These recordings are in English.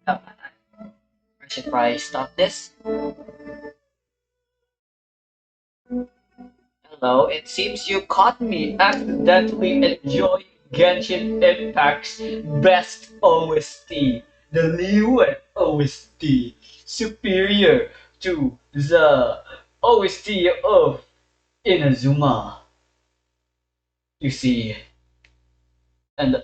Oh, I should probably stop this. Hello, it seems you caught me accidentally enjoying Genshin Impact's best OST, the Liyue OST, superior to the OST of Inazuma. You see, and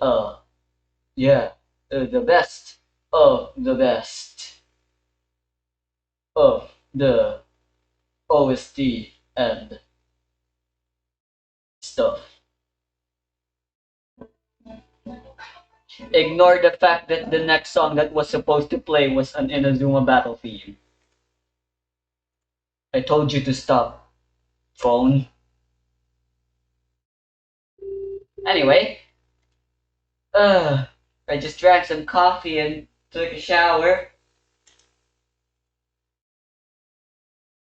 yeah, the best of the best of the OST and stuff. Ignore the fact that the next song that was supposed to play was an Inazuma battle theme. I told you to stop, phone. Anyway, uh, I just drank some coffee and took a shower.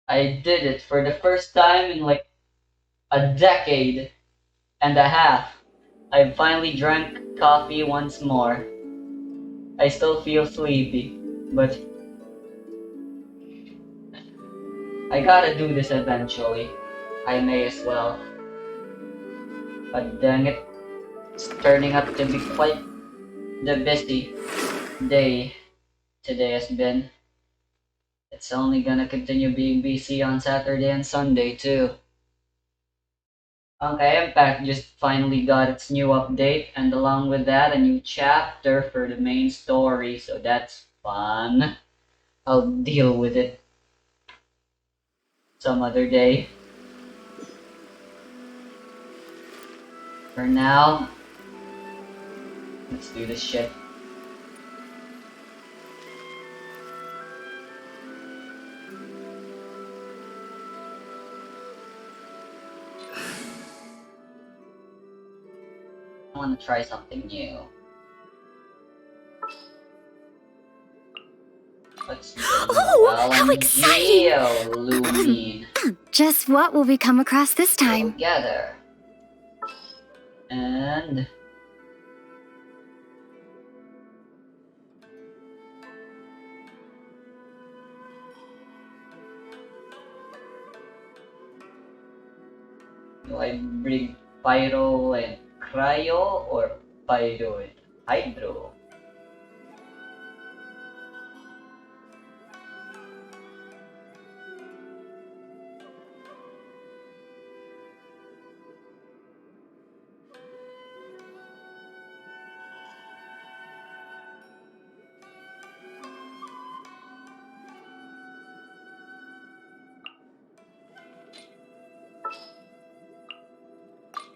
I did it for the first time in like a decade and a half. I finally drank coffee once more. I still feel sleepy, but I gotta do this eventually. I may as well. But dang it, it's turning out to be quite the busy day today has been. It's only gonna continue being busy on Saturday and Sunday too. Okay, Impact just finally got its new update, and along with that, a new chapter for the main story, so that's fun. I'll deal with it some other day. For now, let's do this shit. I want to try something new. Let's do Oh, how exciting! Geolumine Just what will we come across this time? together. And do I bring pyro and cryo or pyro and hydro?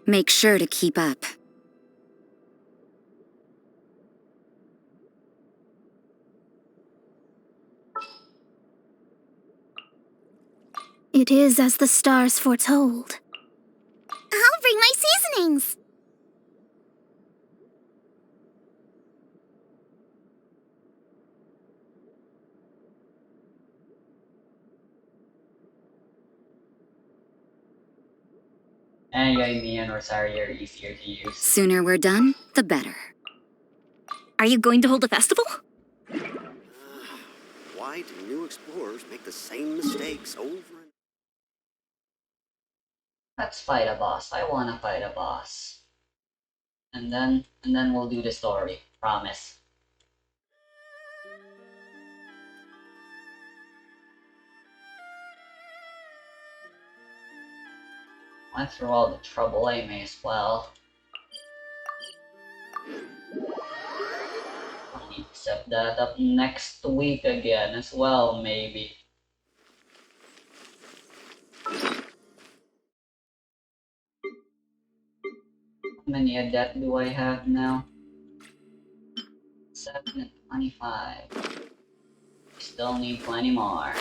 Make sure to keep up. It is as the stars foretold. I'll bring my seasonings! And me and Rosario are easier to use. Sooner we're done, the better. Are you going to hold a festival? Why do new explorers make the same mistakes over and Let's fight a boss. I wanna fight a boss. And then we'll do the story. Promise. Went through all the trouble, I may as well. I'll need to set that up next week again as well, maybe. How many of that do I have now? 7 and 25. Still need 20 more.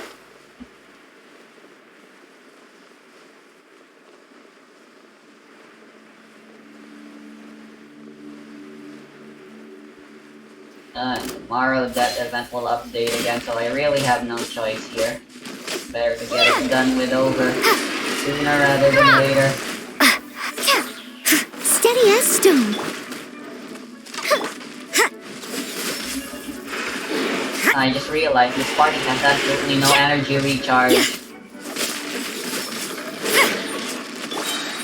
Tomorrow that event will update again, so I really have no choice here. Better to get it done with over sooner rather than later. Steady as stone. I just realized this party has absolutely no energy recharge.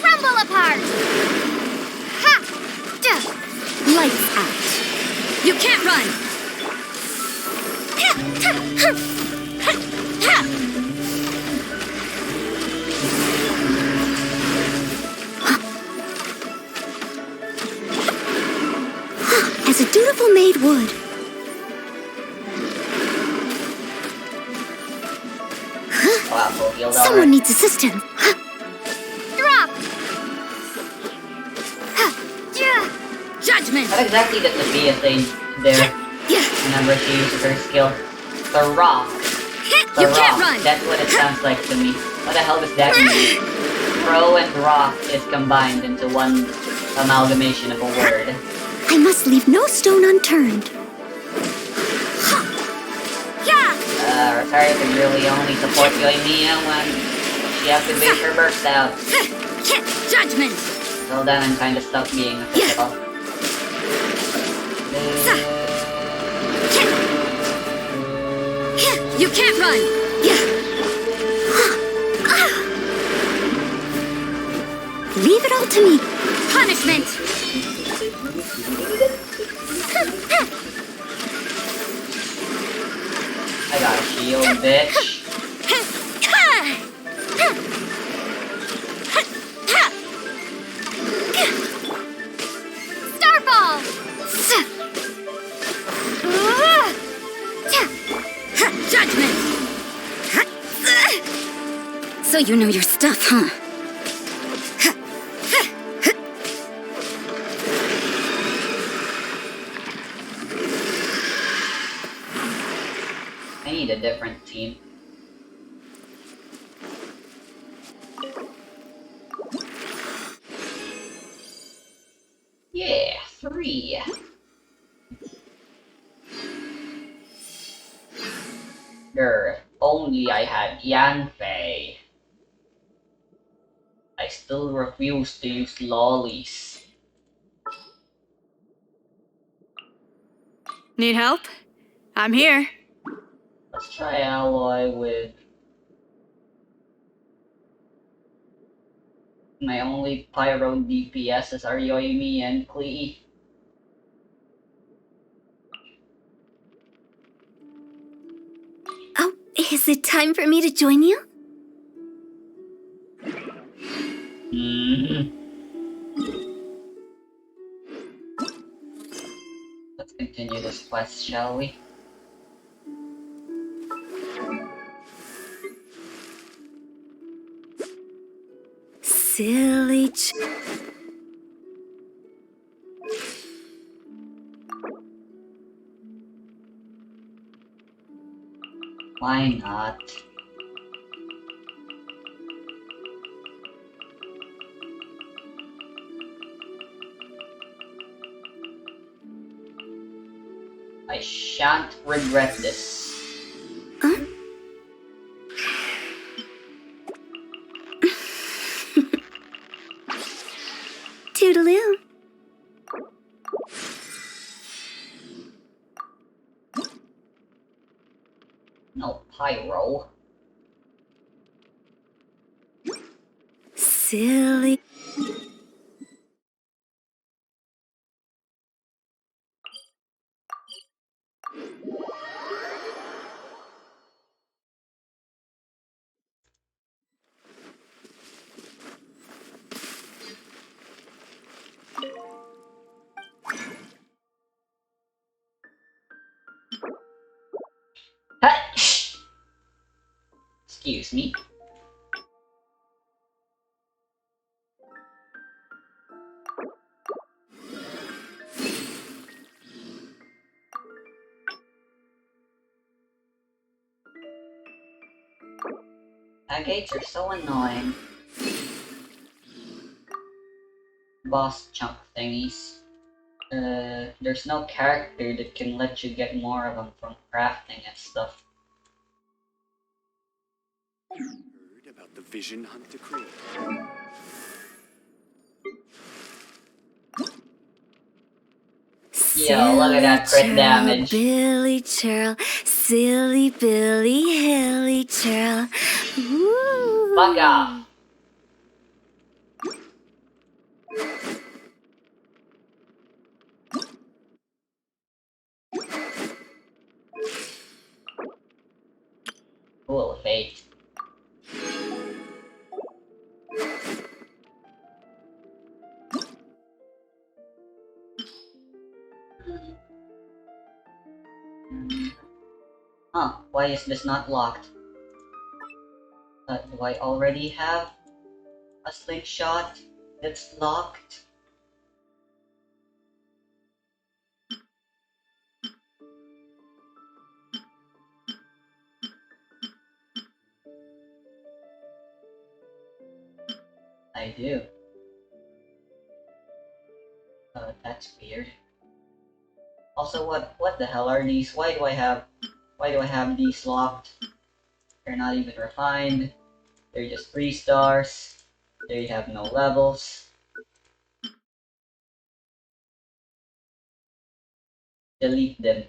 Crumble apart! Ha! Duh. Lights out. You can't run! As a dutiful maid would. Wow, full healed Someone already. needs assistance. Drop! Judgment! What exactly does Sophia say there whenever she uses her skill? The rock. The You rock. can't run! That's what it sounds like to me. What the hell does that mean? Throw and rock is combined into one amalgamation of a word. I must leave no stone unturned. Rosario can really only support Yoimiya when she activates her burst out. Judgment! Till then, I'm kinda stuck being a physical. You can't run! Leave it all to me. Punishment! I got a shield, bitch. Starball! Judgment! So you know your stuff, huh? I need a different team. Yeah, 3. Grr, if only I had Yanfei. I still refuse to use lollies. Need help? I'm here. Let's try alloy with my only pyro DPSs are Yoimi and Klee. Oh, is it time for me to join you? Let's continue this quest, shall we? Silly Why not? I shan't regret this. Huh? Toodaloo. No pyro. Silly. Excuse me. Agates are so annoying. Boss chunk thingies. There's no character that can let you get more of them from crafting and stuff. Heard about the Vision Hunt decree. Yo, look at that crit damage. Billy churl, silly Billy hilly churl. Ooh. Fuck off. Cool fate. Huh, why is this not locked? Do I already have a slingshot that's locked? I do. That's weird. Also, what the hell are these? Why do I have these locked? They're not even refined. They're just 3 stars. They have no levels. Delete them.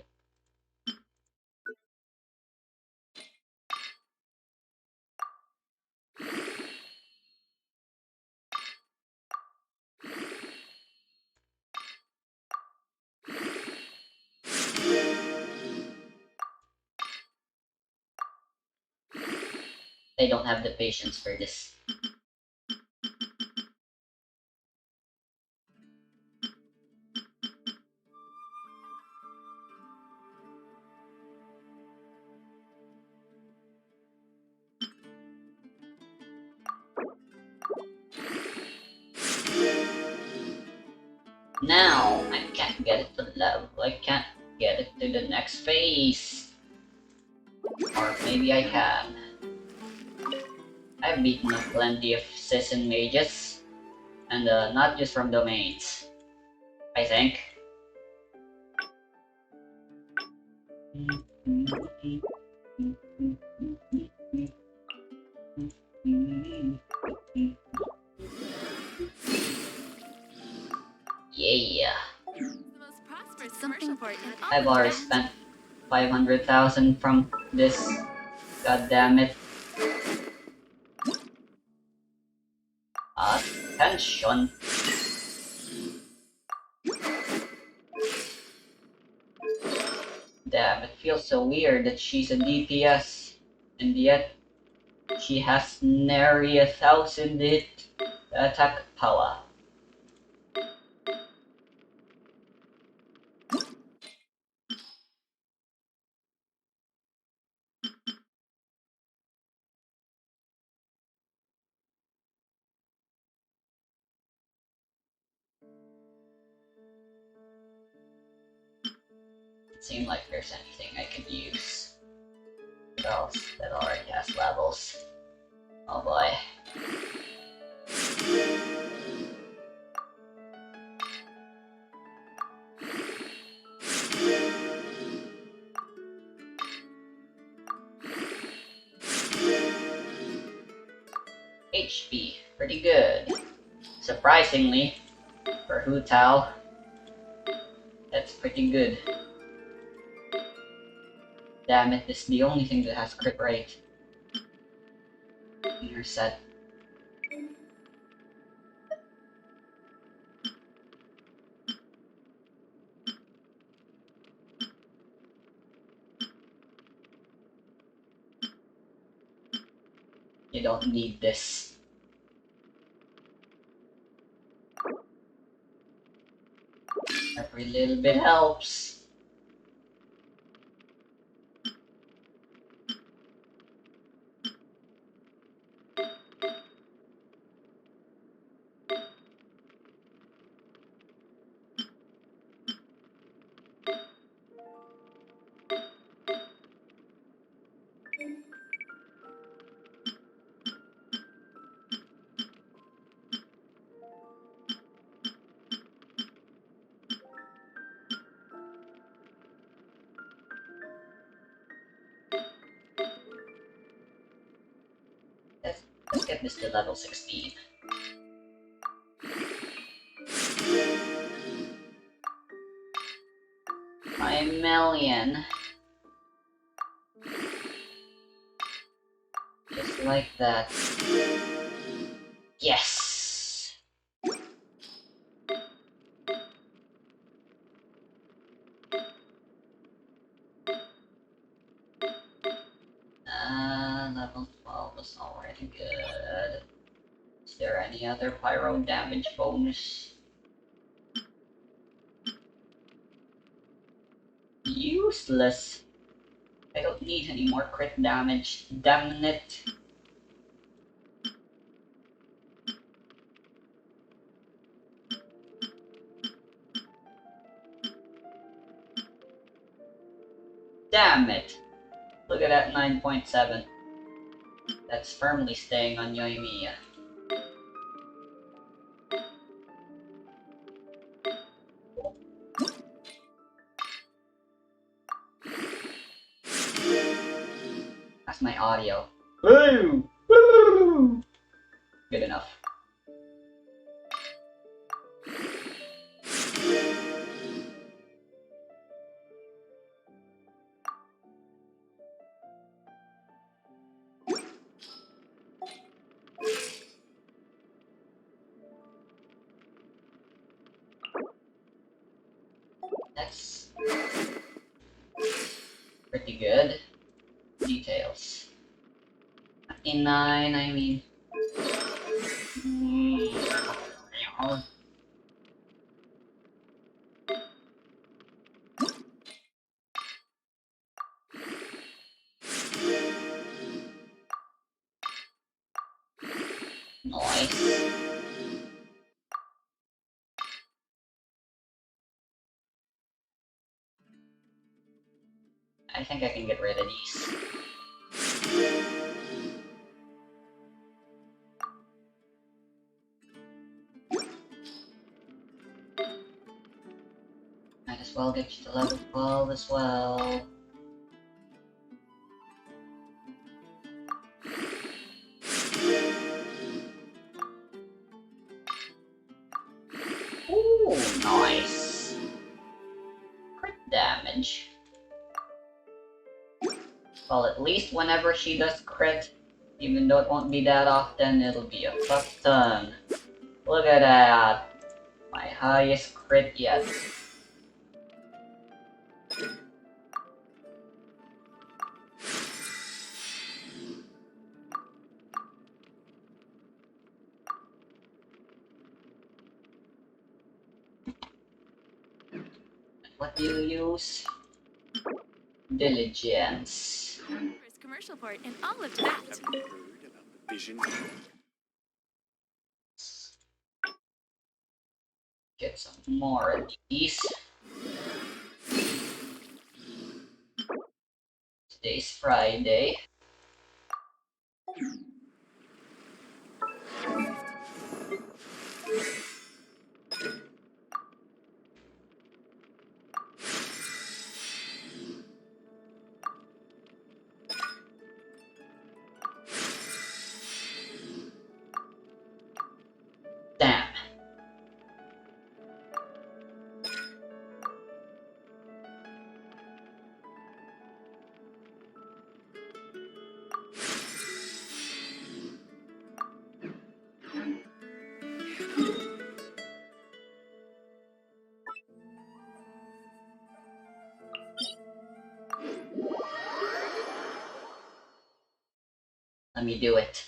I don't have the patience for this. Now, I can't get it to the level. I can't get it to the next phase. Or maybe I can. I've beaten up plenty of season mages. And not just from domains. I think. Yeah. Something I've already spent 500,000 from this. God damn it. Attention. Damn, it feels so weird that she's a DPS, and yet she has nary 1,000 hit attack power. It seems like there's anything I could use. What else that already has levels? Oh boy. HP, pretty good. Surprisingly, for Hu Tao, that's pretty good. Damn it, this is the only thing that has crit rate in her set. You don't need this. Every little bit helps. Let's get this to level 16. million. Just like that. Yes! Level 12 is already good. Is there any other pyro damage bonus? Useless. I don't need any more crit damage. Damn it. Damn it. Look at that 9.7. That's firmly staying on Yoimiya. That's my audio. Woo! Woo! Good enough. That's pretty good. Details. 59, I mean. Nice. I think I can get rid of these. Might as well get you to level 12 as well. Ooh, nice. Crit damage. Well, at least whenever she does crit, even though it won't be that often, it'll be a fuck ton. Look at that. My highest crit yet. What do you use? Diligence. First commercial part in all of that. Have you heard about the vision? Get some more of these. Today's Friday. Damn. Let me do it.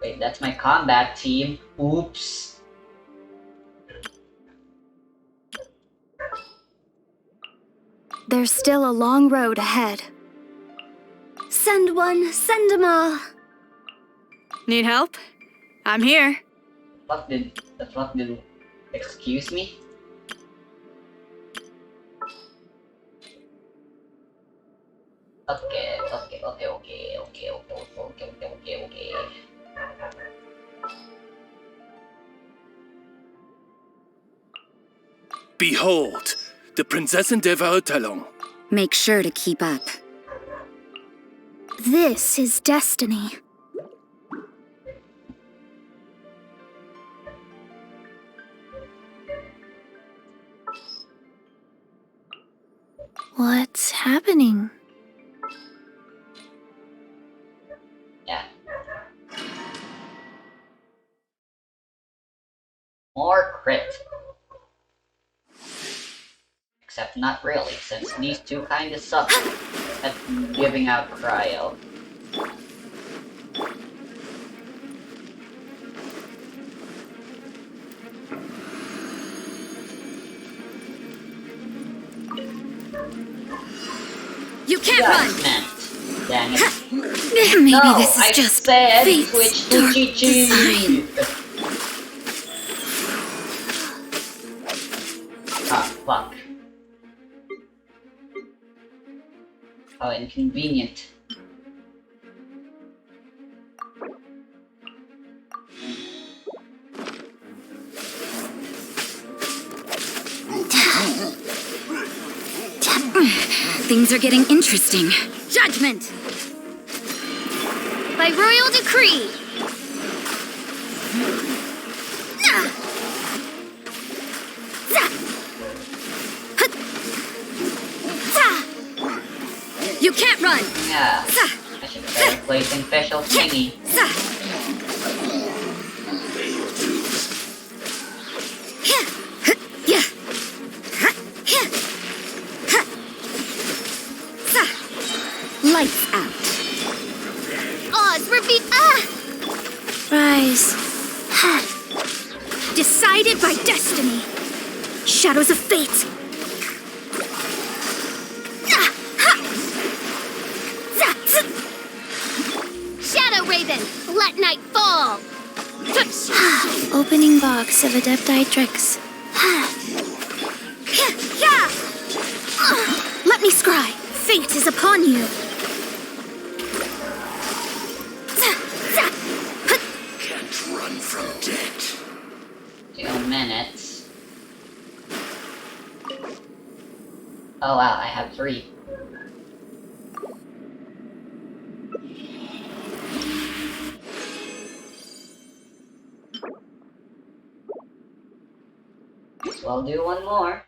Wait, that's my combat team. Oops. There's still a long road ahead. Send one, send 'em all. Need help? I'm here. The fuck did, excuse me? Okay. Behold, de Prinzessin der Verurteilung. Make sure to keep up. This is destiny. What's happening? Yeah. More crit. Except not really, since these two kinda suck at giving out cryo. You can't run! Judgment. Dang it. Maybe No, this is I just said fate's switch dark to Chi-Chi! design. Ah, fuck. How inconvenient. Things are getting interesting. Judgment! By royal decree. You can't run! Yeah. I should try replacing special thingy. Lights out. Odds repeat. Rise. Decided by destiny. Shadows of fate. Shadow Raven, let night fall. Opening box of Adepti tricks. Let me scry. Fate is upon you. Can't run from death. 2 minutes. Oh wow, I have 3. So I'll do one more.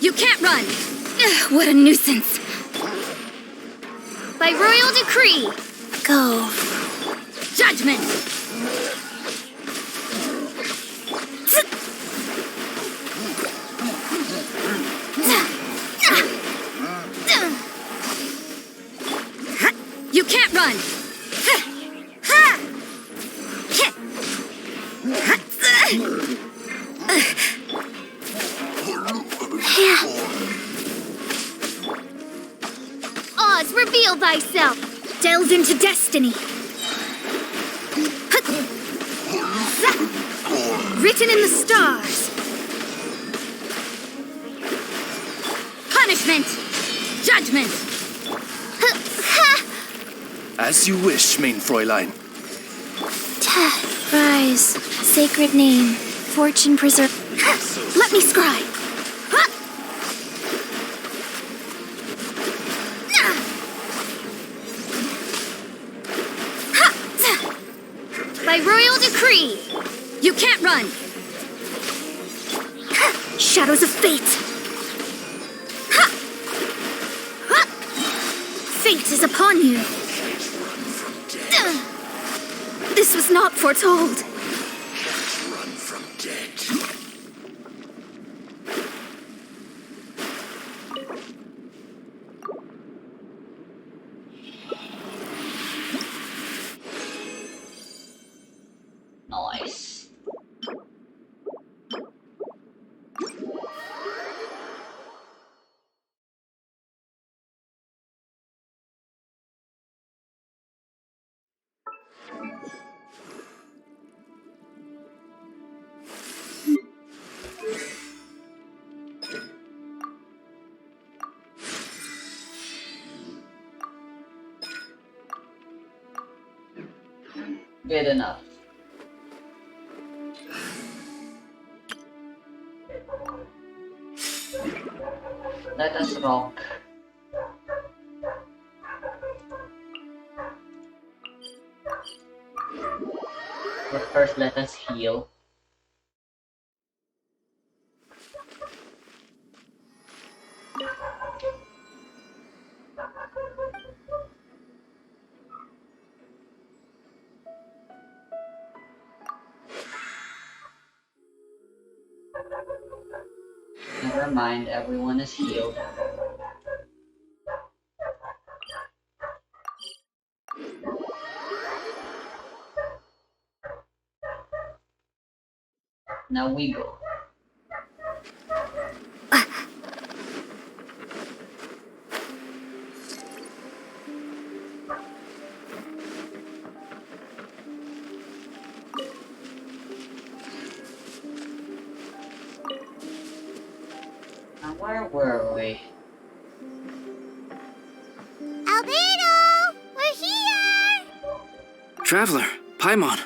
You can't run! Ugh, what a nuisance! By royal decree. Go. Judgment! You can't run! Oz, reveal thyself. Delve into destiny. Written in the stars. Punishment! Judgment! As you wish, mein Fräulein. Rise, sacred name, fortune preserve. Let me scry. By royal decree. You can't run! Shadows of fate. Fate is upon you. This was not foretold. Run from death. Nice. Good enough. Let us rock. But first, let us heal. Never mind, everyone is healed. Now we go. Now where were we? Albedo! We're here! Traveler, Paimon.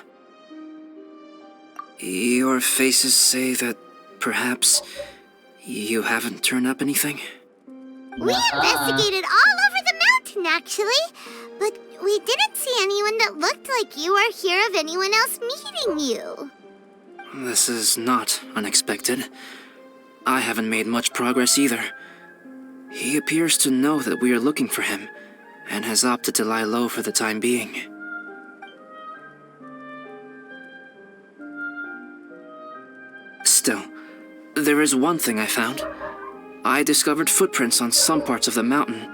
Your faces say that perhaps you haven't turned up anything? We investigated all over the mountain, actually. But we didn't see anyone that looked like you or hear of anyone else meeting you. This is not unexpected. I haven't made much progress either. He appears to know that we are looking for him, and has opted to lie low for the time being. Still, there is one thing I found. I discovered footprints on some parts of the mountain,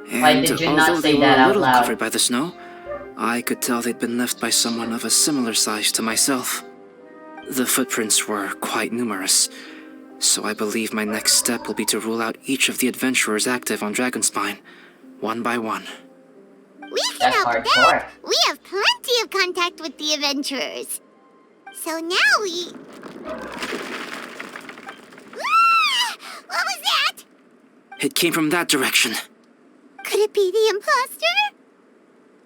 Why and did you not although they say were that a out little loud? covered by the snow, I could tell they'd been left by someone of a similar size to myself. The footprints were quite numerous, so I believe my next step will be to rule out each of the adventurers active on Dragonspine, one by one. We can That's help with hardcore. that. We have plenty of contact with the adventurers. So now we... Ah! What was that? It came from that direction. Could it be the imposter?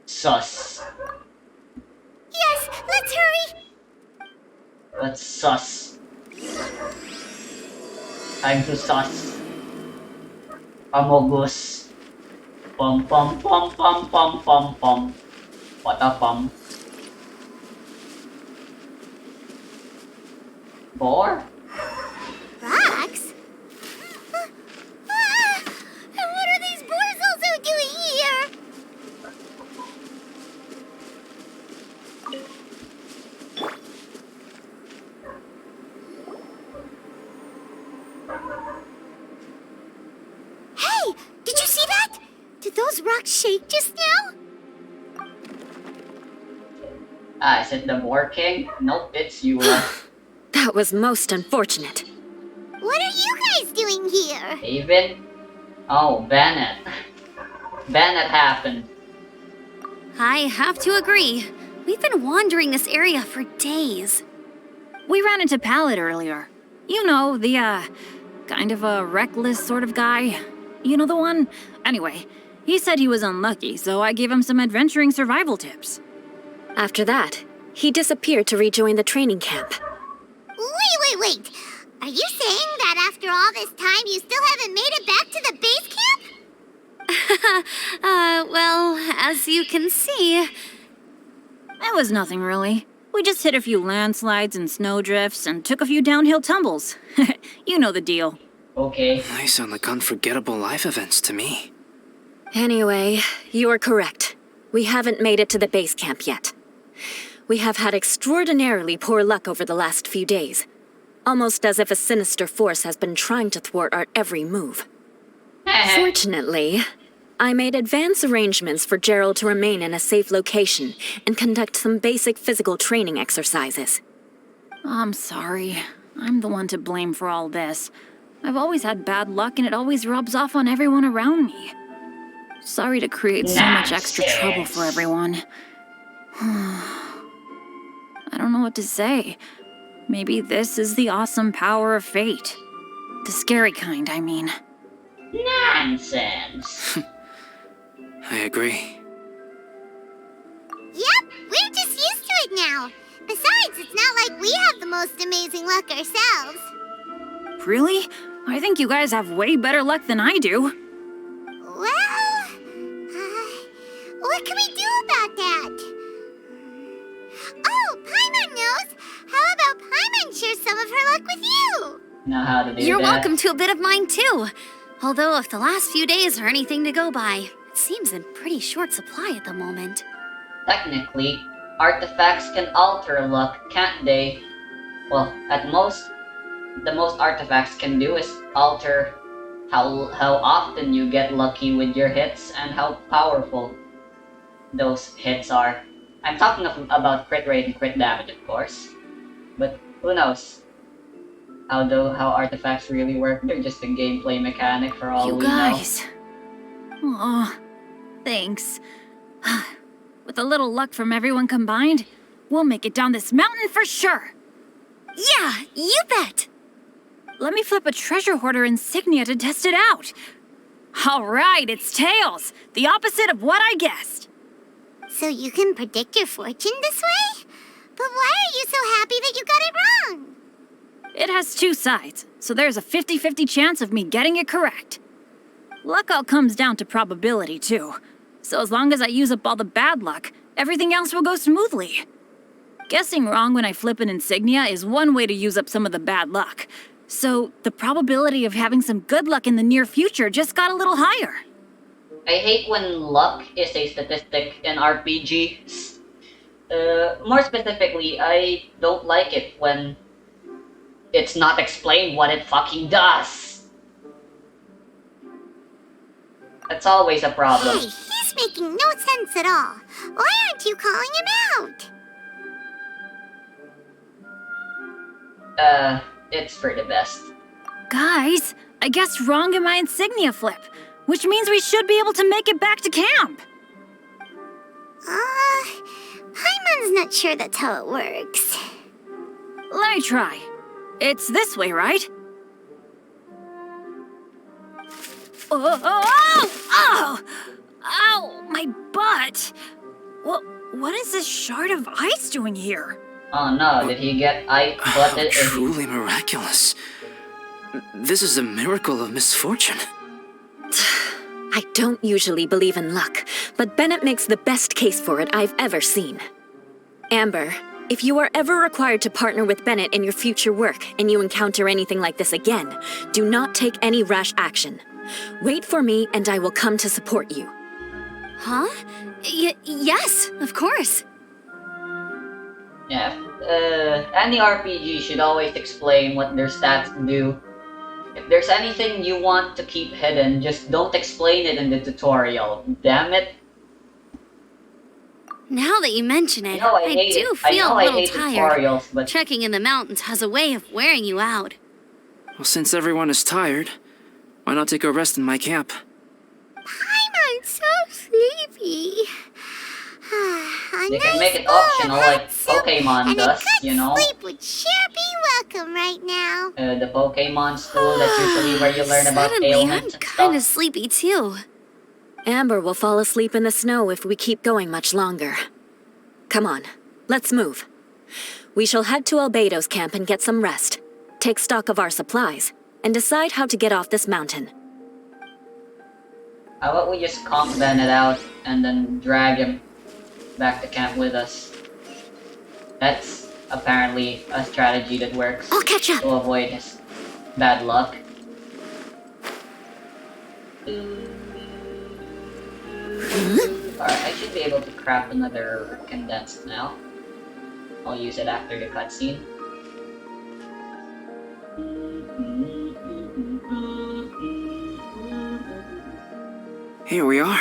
Sus. Yes, let's hurry. Let's sus. Time to sus. Amogus. Pum pum pum pum pum pum pum. What a pum. 4? Rocks? And what are these boys also doing here? Hey! Did you see that? Did those rocks shake just now? Ah, is it the Boar King? Nope, it's you. That was most unfortunate. What are you guys doing here? David? Oh, Bennett. Bennett happened. I have to agree. We've been wandering this area for days. We ran into Pallet earlier. You know, the, kind of a reckless sort of guy. You know the one? Anyway, he said he was unlucky, so I gave him some adventuring survival tips. After that, he disappeared to rejoin the training camp. Wait. Are you saying that after all this time you still haven't made it back to the base camp? Well, as you can see... It was nothing really. We just hit a few landslides and snowdrifts and took a few downhill tumbles. You know the deal. Okay. They sound like unforgettable life events to me. Anyway, you are correct. We haven't made it to the base camp yet. We have had extraordinarily poor luck over the last few days. Almost as if a sinister force has been trying to thwart our every move. Fortunately, I made advance arrangements for Gerald to remain in a safe location and conduct some basic physical training exercises. I'm sorry. I'm the one to blame for all this. I've always had bad luck and it always rubs off on everyone around me. Sorry to create so much extra trouble for everyone. I don't know what to say. Maybe this is the awesome power of fate. The scary kind, I mean. Nonsense. I agree. Yep, we're just used to Besides, it's not like we have the most amazing luck ourselves. Really? I think you guys have way better luck than I do. Well, what can we do about that? Oh, Paimon knows! How about Paimon share some of her luck with you? Know how to do You're that. welcome to a bit of mine too. Although if the last few days are anything to go by, it seems in pretty short supply at the moment. Technically, artifacts can alter luck, can't they? Well, at most, the most artifacts can do is alter how often you get lucky with your hits and how powerful those hits are. I'm talking about crit rate and crit damage, of course. But who knows how artifacts really work? They're just a gameplay mechanic for all You we guys. Aw, thanks. With a little luck from everyone combined, we'll make it down this mountain for sure. Yeah, you bet! Let me flip a treasure hoarder insignia to test it out. All right, it's tails. The opposite of what I guessed. So you can predict your fortune this way? But why are you so happy that you got it wrong? It has two sides, so there's a 50-50 chance of me getting it correct. Luck all comes down to probability, too. So as long as I use up all the bad luck, everything else will go smoothly. Guessing wrong when I flip an insignia is one way to use up some of the bad luck. So the probability of having some good luck in the near future just got a little higher. I hate when luck is a statistic in RPGs. More specifically, I don't like it when it's not explained what it fucking does. That's always a problem. Hey, he's making no sense at all. Why aren't you calling him out? It's for the best. Guys, I guessed wrong in my insignia flip, which means we should be able to make it back to camp. Paimon's not sure that's how it works. Let me try. It's this way, right? Oh! Ow! My butt! What is this shard of ice doing here? Oh no, did he get butted? Truly miraculous. This is a miracle of misfortune. I don't usually believe in luck, but Bennett makes the best case for it I've ever seen. Amber, if you are ever required to partner with Bennett in your future work and you encounter anything like this again, do not take any rash action. Wait for me and I will come to support you. Huh? Yes, of course. Yeah, any RPG should always explain what their stats do. If there's anything you want to keep hidden, just don't explain it in the tutorial. Damn it. Now that you mention it, I I hate do it. I feel know a I little hate tired. tutorials, but Trekking in the mountains has a way of wearing you out. Well, since everyone is tired, why not take a rest in my camp? Paimon's so sleepy. they can make it optional like Pokemon does, you know? Sleep would sure be welcome right now. The Pokemon school, that's usually where you learn about Suddenly, I'm ailments and kind of stuff. sleepy too. Amber will fall asleep in the snow if we keep going much longer. Come on, let's move. We shall head to Albedo's camp and get some rest, take stock of our supplies, and decide how to get off this mountain. How about we just comp Bennett out and then drag him back to camp with us? That's apparently a strategy that works I'll catch up. to avoid his bad luck. Alright, I should be able to craft another condensed now. I'll use it after the cutscene. Here we are.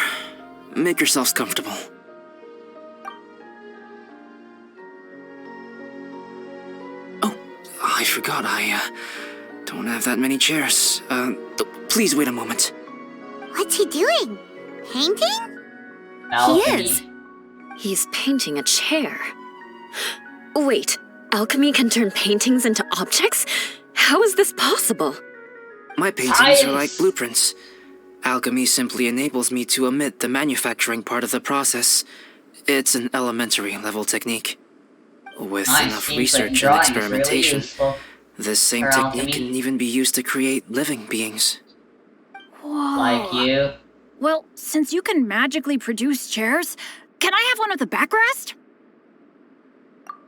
Make yourselves comfortable. Oh, I forgot I don't have that many chairs. Please wait a moment. What's he doing? Painting? Alchemy. is. He's painting a chair. Wait, alchemy can turn paintings into objects? How is this possible? My paintings are like blueprints. Alchemy simply enables me to omit the manufacturing part of the process. It's an elementary level technique. With Nice. enough Seems research like and drawing is really experimentation, useful. this same for technique alchemy. can even be used to create living beings. Whoa. Like you. Well, since you can magically produce chairs, can I have one with a backrest?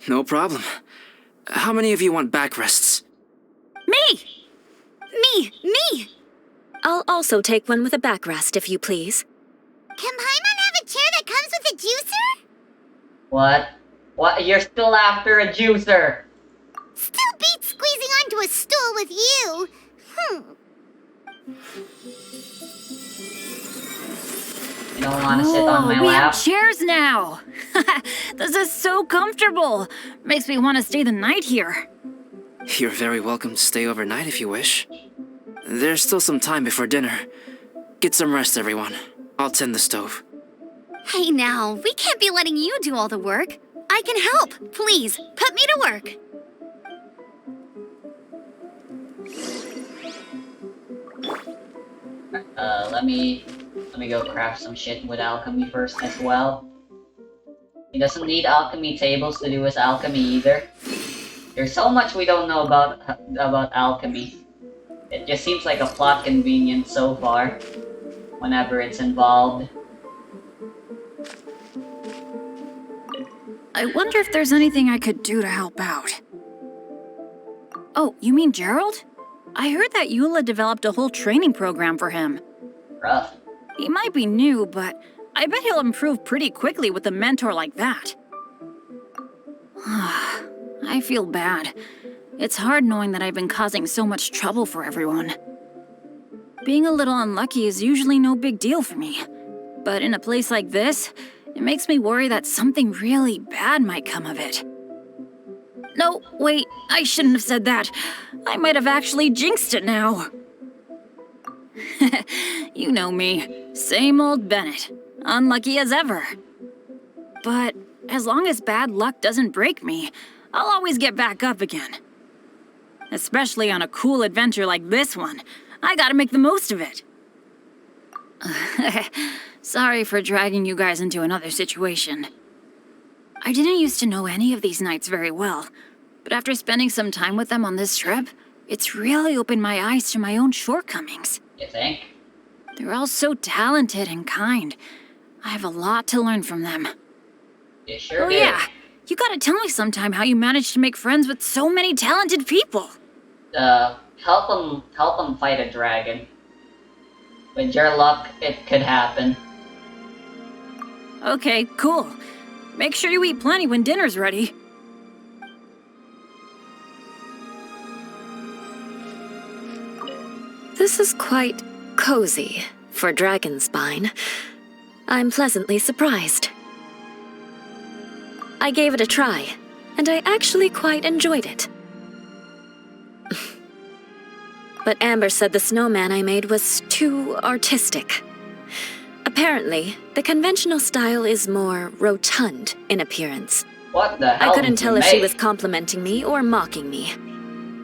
No problem. How many of you want backrests? Me! Me! I'll also take one with a backrest, if you please. Can Paimon have a chair that comes with a juicer? What? What? You're still after a juicer. Still beats squeezing onto a stool with you. You don't want to sit on my we lap? have chairs now. This is so comfortable. Makes me want to stay the night here. You're very welcome to stay overnight if you wish. There's still some time before dinner. Get some rest, everyone. I'll tend the stove. Hey now, we can't be letting you do all the work. I can help. Please, put me to work. Let me go craft some shit with alchemy first as well. He doesn't need alchemy tables to do his alchemy either. There's so much we don't know about alchemy. It just seems like a plot convenience so far, whenever it's involved. I wonder if there's anything I could do to help out. Oh, you mean Gerald? I heard that Eula developed a whole training program for him. Rough. He might be new, but I bet he'll improve pretty quickly with a mentor like that. I feel bad. It's hard knowing that I've been causing so much trouble for everyone. Being a little unlucky is usually no big deal for me. But in a place like this, it makes me worry that something really bad might come of it. No, wait, I shouldn't have said that. I might have actually jinxed it now. You know me. Same old Bennett. Unlucky as ever. But as long as bad luck doesn't break me, I'll always get back up again. Especially on a cool adventure like this one. I gotta make the most of it. Sorry for dragging you guys into another situation. I didn't used to know any of these knights very well, but after spending some time with them on this trip, it's really opened my eyes to my own shortcomings. You think? They're all so talented and kind. I have a lot to learn from them. You sure Oh do. yeah, you gotta tell me sometime how you managed to make friends with so many talented people. Help him fight a dragon. With your luck, it could happen. Okay, cool. Make sure you eat plenty when dinner's ready. This is quite cozy for Dragonspine. I'm pleasantly surprised. I gave it a try, and I actually quite enjoyed it. But Amber said the snowman I made was too artistic. Apparently, the conventional style is more rotund in appearance. What the hell? I couldn't did you tell if she make? was complimenting me or mocking me.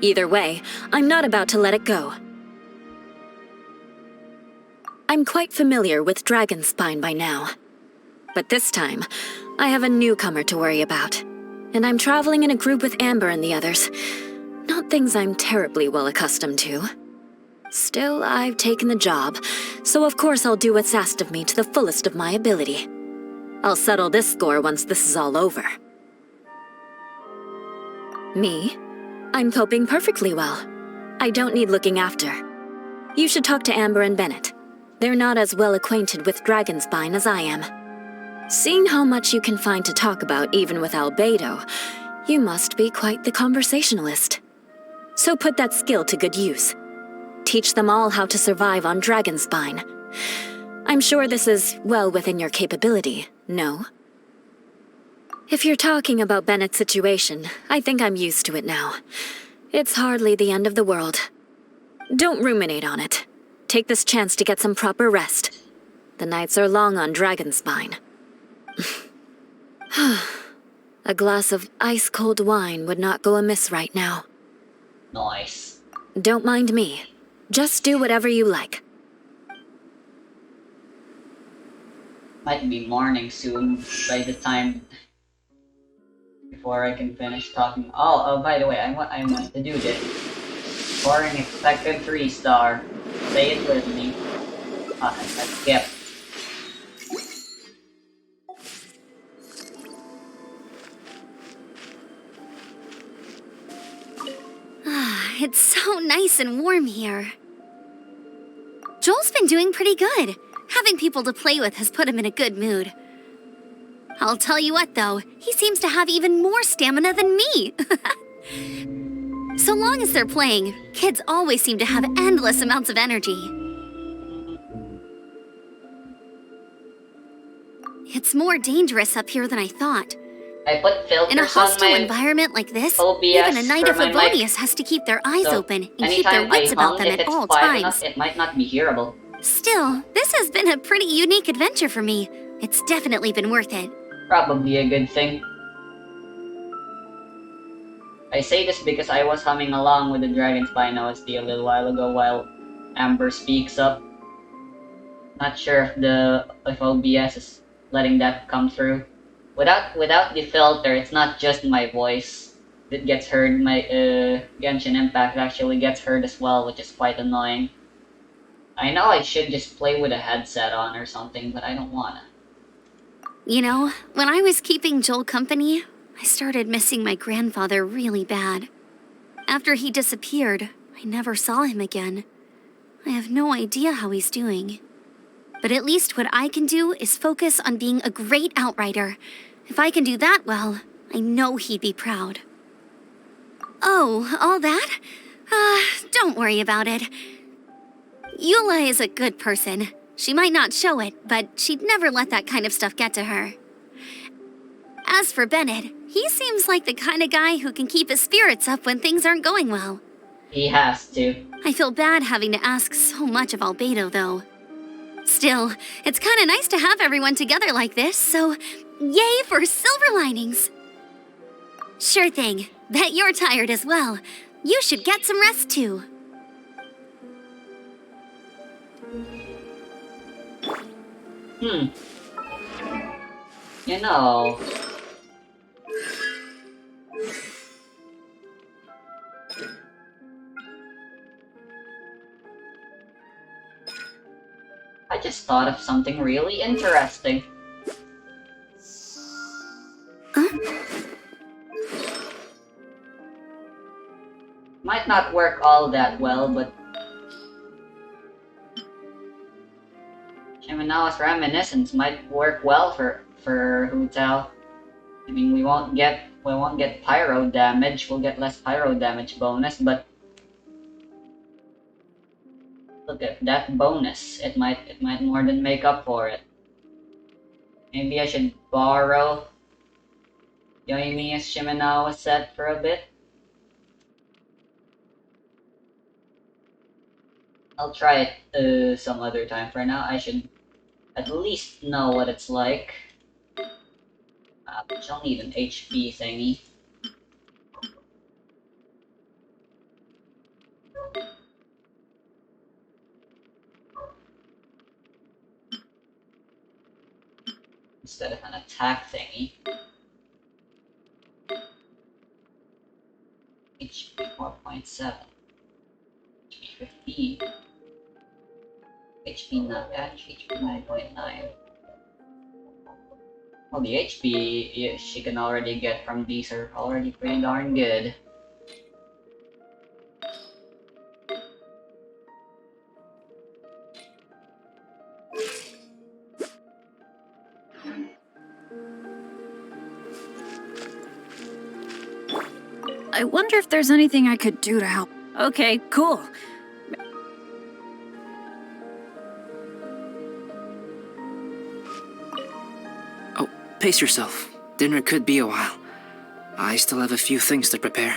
Either way, I'm not about to let it go. I'm quite familiar with Dragonspine by now. But this time, I have a newcomer to worry about. And I'm traveling in a group with Amber and the others. Not things I'm terribly well accustomed to. Still, I've taken the job, so of course I'll do what's asked of me to the fullest of my ability. I'll settle this score once this is all over. Me? I'm coping perfectly well. I don't need looking after. You should talk to Amber and Bennett. They're not as well acquainted with Dragonspine as I am. Seeing how much you can find to talk about even with Albedo, you must be quite the conversationalist. So put that skill to good use. Teach them all how to survive on Dragonspine. I'm sure this is well within your capability, no? If you're talking about Bennett's situation, I think I'm used to it now. It's hardly the end of the world. Don't ruminate on it. Take this chance to get some proper rest. The nights are long on Dragonspine. A glass of ice-cold wine would not go amiss right now. Nice. Don't mind me. Just do whatever you like. Might be morning soon by the time before I can finish talking. Oh, by the way, I want to do this. Scoring expected 3-star. Say it with me. I skipped. It's so nice and warm here. Joel's been doing pretty good. Having people to play with has put him in a good mood. I'll tell you what, though, he seems to have even more stamina than me. So long as they're playing, kids always seem to have endless amounts of energy. It's more dangerous up here than I thought. I put filters In a hostile on my environment like this, OBS even a Knight for of my mic. Favonius has to keep their eyes So, open and keep their anytime wits I about hum, them if at it's all quiet times. enough, it might not be hearable. Still, this has been a pretty unique adventure for me. It's definitely been worth it. Probably a good thing. I say this because I was humming along with the Dragon's Spine OST a little while ago while Amber speaks up. Not sure if OBS is letting that come through. Without the filter, it's not just my voice that gets heard. My Genshin Impact actually gets heard as well, which is quite annoying. I know I should just play with a headset on or something, but I don't wanna. You know, when I was keeping Joel company, I started missing my grandfather really bad. After he disappeared, I never saw him again. I have no idea how he's doing. But at least what I can do is focus on being a great outrider. If I can do that well, I know he'd be proud. Oh, all that? Don't worry about it. Eula is a good person. She might not show it, but she'd never let that kind of stuff get to her. As for Bennett, he seems like the kind of guy who can keep his spirits up when things aren't going well. He has to. I feel bad having to ask so much of Albedo, though. Still, it's kind of nice to have everyone together like this, so yay for silver linings! Sure thing. Bet you're tired as well. You should get some rest too. You know... I just thought of something really interesting. Might not work all that well, but Shimenawa's reminiscence might work well for Hu Tao. I mean, we won't get pyro damage. We'll get less pyro damage bonus, but look at that bonus. It might more than make up for it. Maybe I should borrow Yoimiya's Shimenawa set for a bit. I'll try it some other time. For now, I should at least know what it's like. But you'll need an HP thingy. Instead of an attack thingy. HP 4.7. HP 15. HP not bad. HP 9.9. Well, the HP she can already get from these are already pretty darn good. I wonder if there's anything I could do to help. Okay, cool. Oh, pace yourself. Dinner could be a while. I still have a few things to prepare.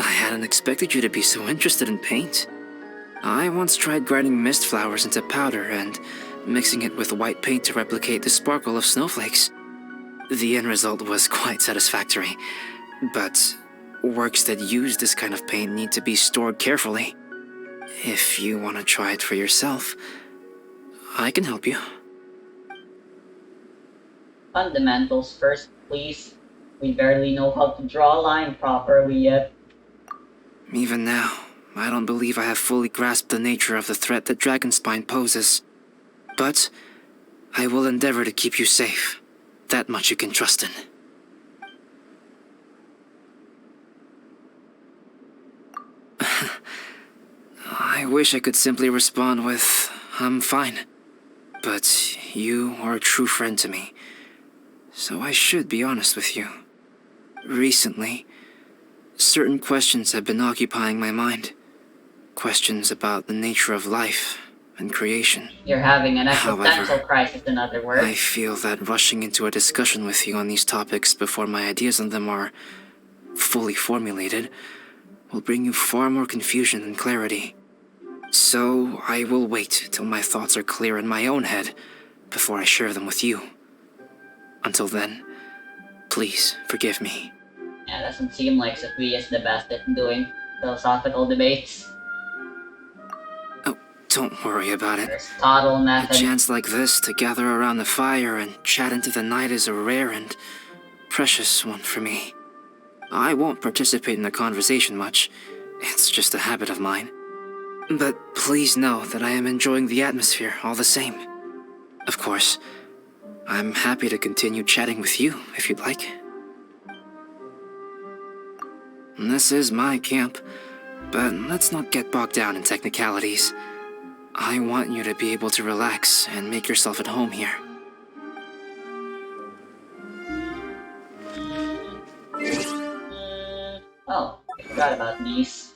I hadn't expected you to be so interested in paint. I once tried grinding mist flowers into powder and mixing it with white paint to replicate the sparkle of snowflakes. The end result was quite satisfactory, but works that use this kind of paint need to be stored carefully. If you want to try it for yourself, I can help you. Fundamentals first, please. We barely know how to draw a line properly yet. Even now, I don't believe I have fully grasped the nature of the threat that Dragonspine poses. But I will endeavor to keep you safe. That much you can trust in. I wish I could simply respond with, I'm fine. But you are a true friend to me, so I should be honest with you. Recently, certain questions have been occupying my mind. Questions about the nature of life and creation. You're having an However, existential crisis, in other words. I feel that rushing into a discussion with you on these topics before my ideas on them are fully formulated will bring you far more confusion than clarity. So I will wait till my thoughts are clear in my own head before I share them with you. Until then, please forgive me. Yeah, doesn't seem like Sophia is the best at doing philosophical debates. Oh, don't worry about it. Aristotle A method. chance like this to gather around the fire and chat into the night is a rare and precious one for me. I won't participate in the conversation much. It's just a habit of mine. But please know that I am enjoying the atmosphere all the same. Of course, I'm happy to continue chatting with you if you'd like. This is my camp, but let's not get bogged down in technicalities. I want you to be able to relax and make yourself at home here. Oh, I forgot about these.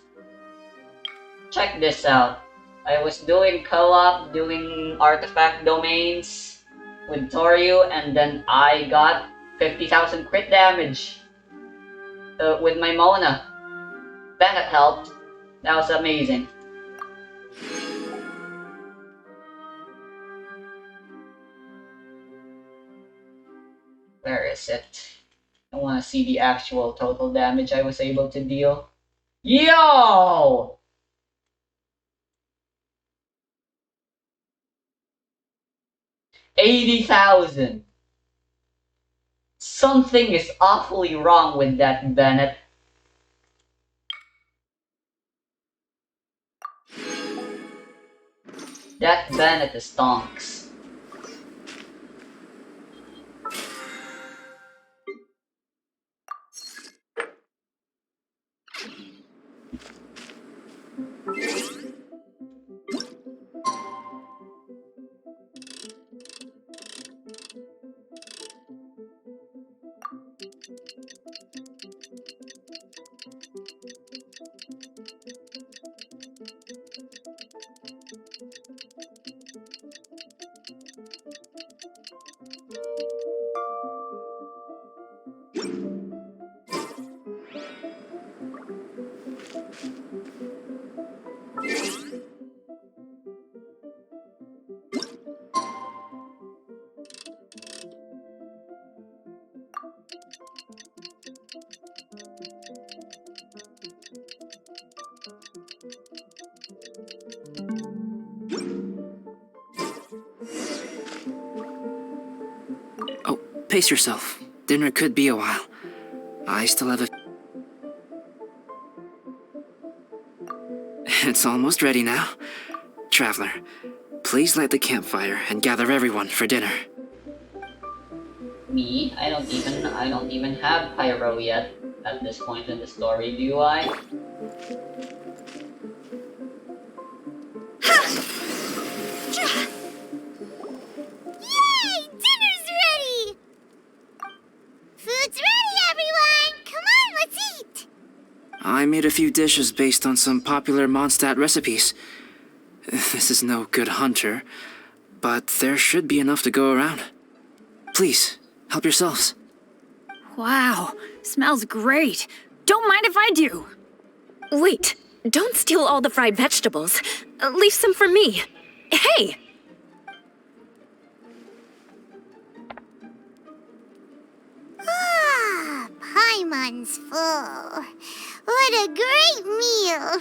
Check this out. I was doing co-op, doing artifact domains with Toryu, and then I got 50,000 crit damage with my Mona. That helped. That was amazing. Where is it? I want to see the actual total damage I was able to deal. Yo! $80,000. Something is awfully wrong with that, Bennett. That Bennett is stonks. Oh, pace yourself. Dinner could be a while. I still have a... It's almost ready now. Traveler, please light the campfire and gather everyone for dinner. Me? I don't even have pyro yet at this point in the story, do I? Yay! Dinner's ready! Food's ready, everyone! Come on, let's eat! I made a few dishes based on some popular Mondstadt recipes. This is no good hunter, but there should be enough to go around. Please, help yourselves. Wow, smells great. Don't mind if I do. Wait, don't steal all the fried vegetables. Leave some for me. Hey! Ah, Paimon's full. What a great meal!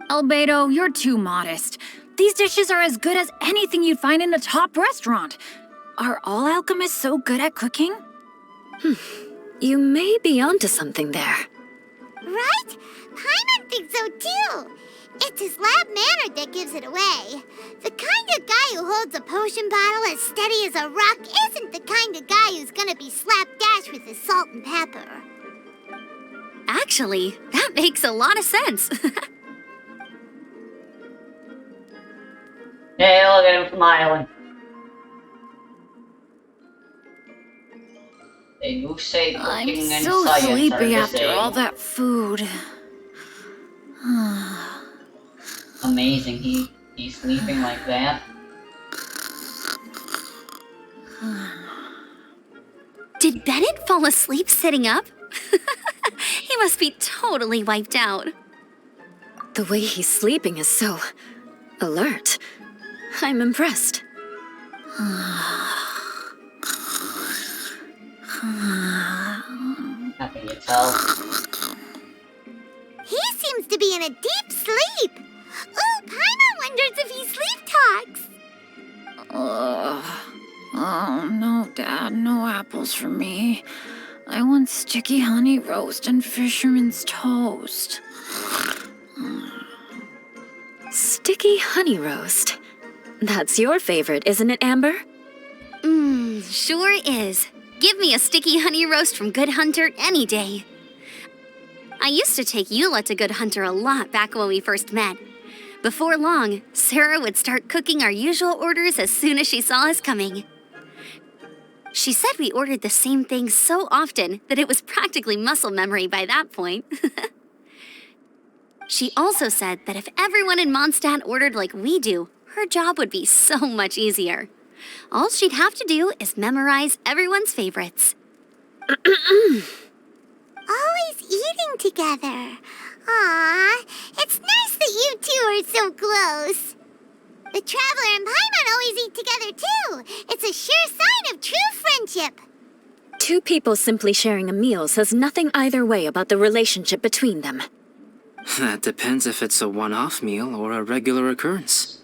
Albedo, you're too modest. These dishes are as good as anything you'd find in a top restaurant. Are all alchemists so good at cooking? You may be onto something there. Right? Paimon thinks so too. It's his lab manner that gives it away. The kind of guy who holds a potion bottle as steady as a rock isn't the kind of guy who's gonna be slapdash with his salt and pepper. Actually, that makes a lot of sense. Hey, look at him smiling. They do say cooking I'm and so science are sleepy the after same. all that food. Amazing, he's sleeping like that. Did Bennett fall asleep sitting up? He must be totally wiped out. The way he's sleeping is so alert. I'm impressed. Happy to tell. He seems to be in a deep sleep. Ooh, Paimon wonders if he sleep talks. Oh, no, Dad, no apples for me. I want sticky honey roast and fisherman's toast. Sticky honey roast. That's your favorite, isn't it, Amber? Sure is. Give me a sticky honey roast from Good Hunter any day. I used to take Eula to Good Hunter a lot back when we first met. Before long, Sarah would start cooking our usual orders as soon as she saw us coming. She said we ordered the same thing so often that it was practically muscle memory by that point. She also said that if everyone in Mondstadt ordered like we do, her job would be so much easier. All she'd have to do is memorize everyone's favorites. Always eating together. Aww, it's nice that you two are so close. The Traveler and Paimon always eat together too. It's a sure sign of true friendship. Two people simply sharing a meal says nothing either way about the relationship between them. That depends if it's a one-off meal or a regular occurrence.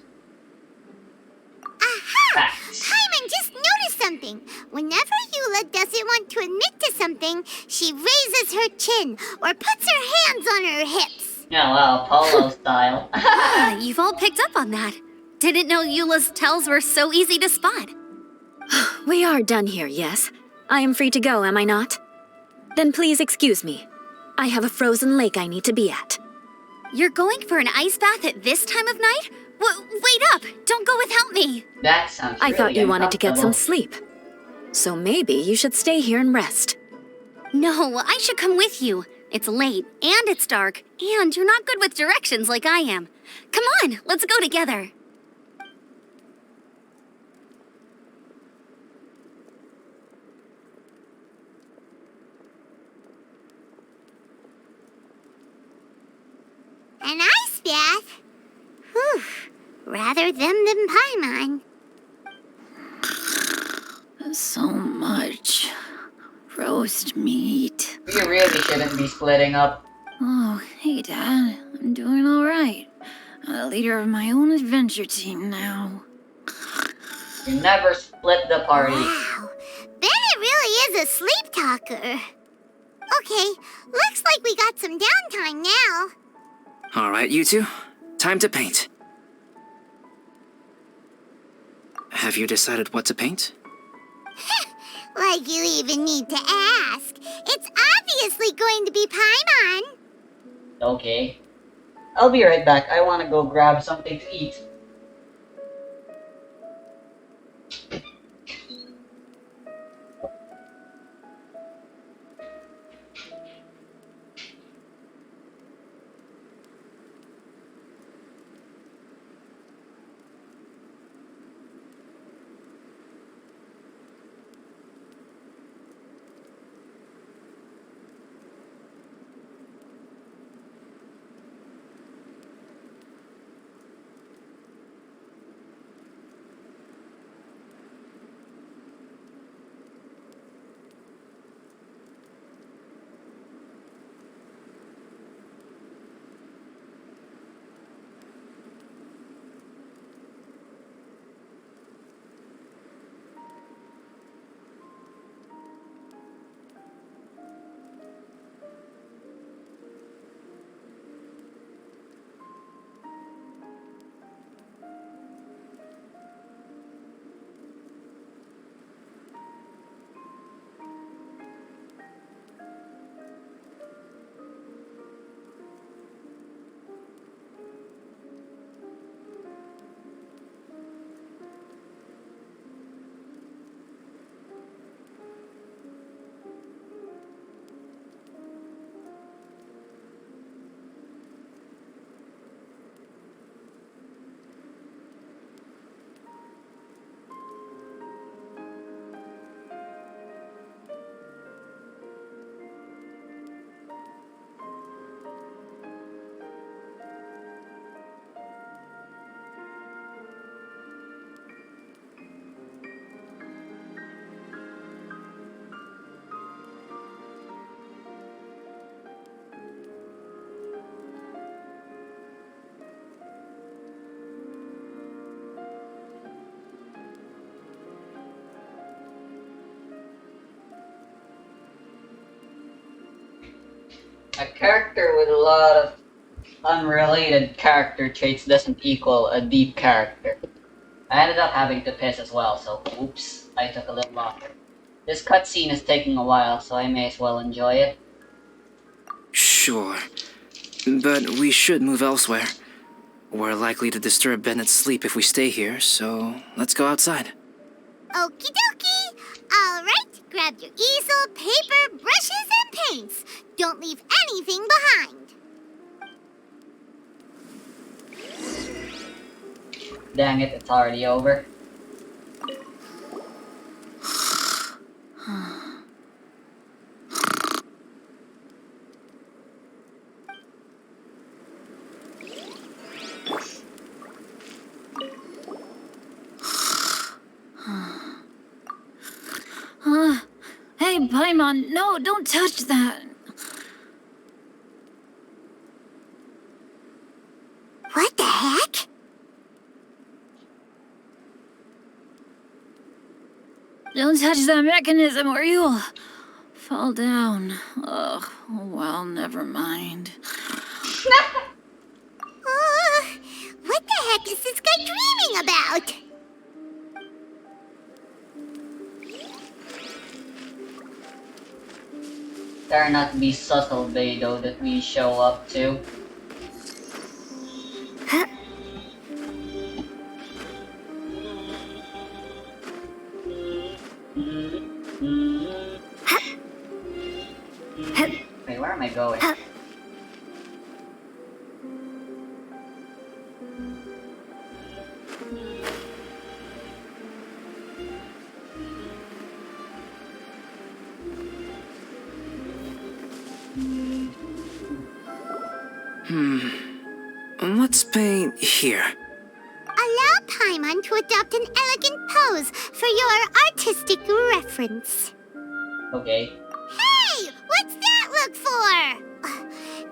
Aha! Facts. Paimon just noticed something. Whenever Eula doesn't want to admit to something, she raises her chin or puts her hands on her hips. Yeah, well, polo style. You've all picked up on that. Didn't know Eula's tells were so easy to spot. We are done here, yes? I am free to go, am I not? Then please excuse me. I have a frozen lake I need to be at. You're going for an ice bath at this time of night? Wait up! Don't go without me! That sounds I really thought you wanted to get some uncomfortable. sleep. So maybe you should stay here and rest. No, I should come with you. It's late, and it's dark, and you're not good with directions like I am. Come on, let's go together. An ice bath? Whew. Rather them than Paimon. So much roast meat. We really shouldn't be splitting up. Oh, hey, Dad. I'm doing all right. I'm the leader of my own adventure team now. You never split the party. Wow. Bennett really is a sleep talker. Okay, looks like we got some downtime now. All right, you two. Time to paint. Have you decided what to paint? Like you even need to ask. It's obviously going to be Paimon. Okay. I'll be right back. I want to go grab something to eat. A character with a lot of unrelated character traits doesn't equal a deep character. I ended up having to piss as well, so oops, I took a little longer. This cutscene is taking a while, so I may as well enjoy it. Sure. But we should move elsewhere. We're likely to disturb Bennett's sleep if we stay here, so let's go outside. Okie dokie. All right, grab your easel, paper, brushes, and paints. Don't leave anything behind. Dang it, it's already over. Hey, Paimon, no, don't touch that. What the heck? Don't touch that mechanism or you'll fall down. Ugh, oh well, never mind. What the heck is this guy dreaming about? Dare not be subtle, Beidou, that we show up to. Wait, where am I going? Let's paint here. Allow Paimon to adopt an elegant pose for your artistic reference. Okay. Hey, what's that look for?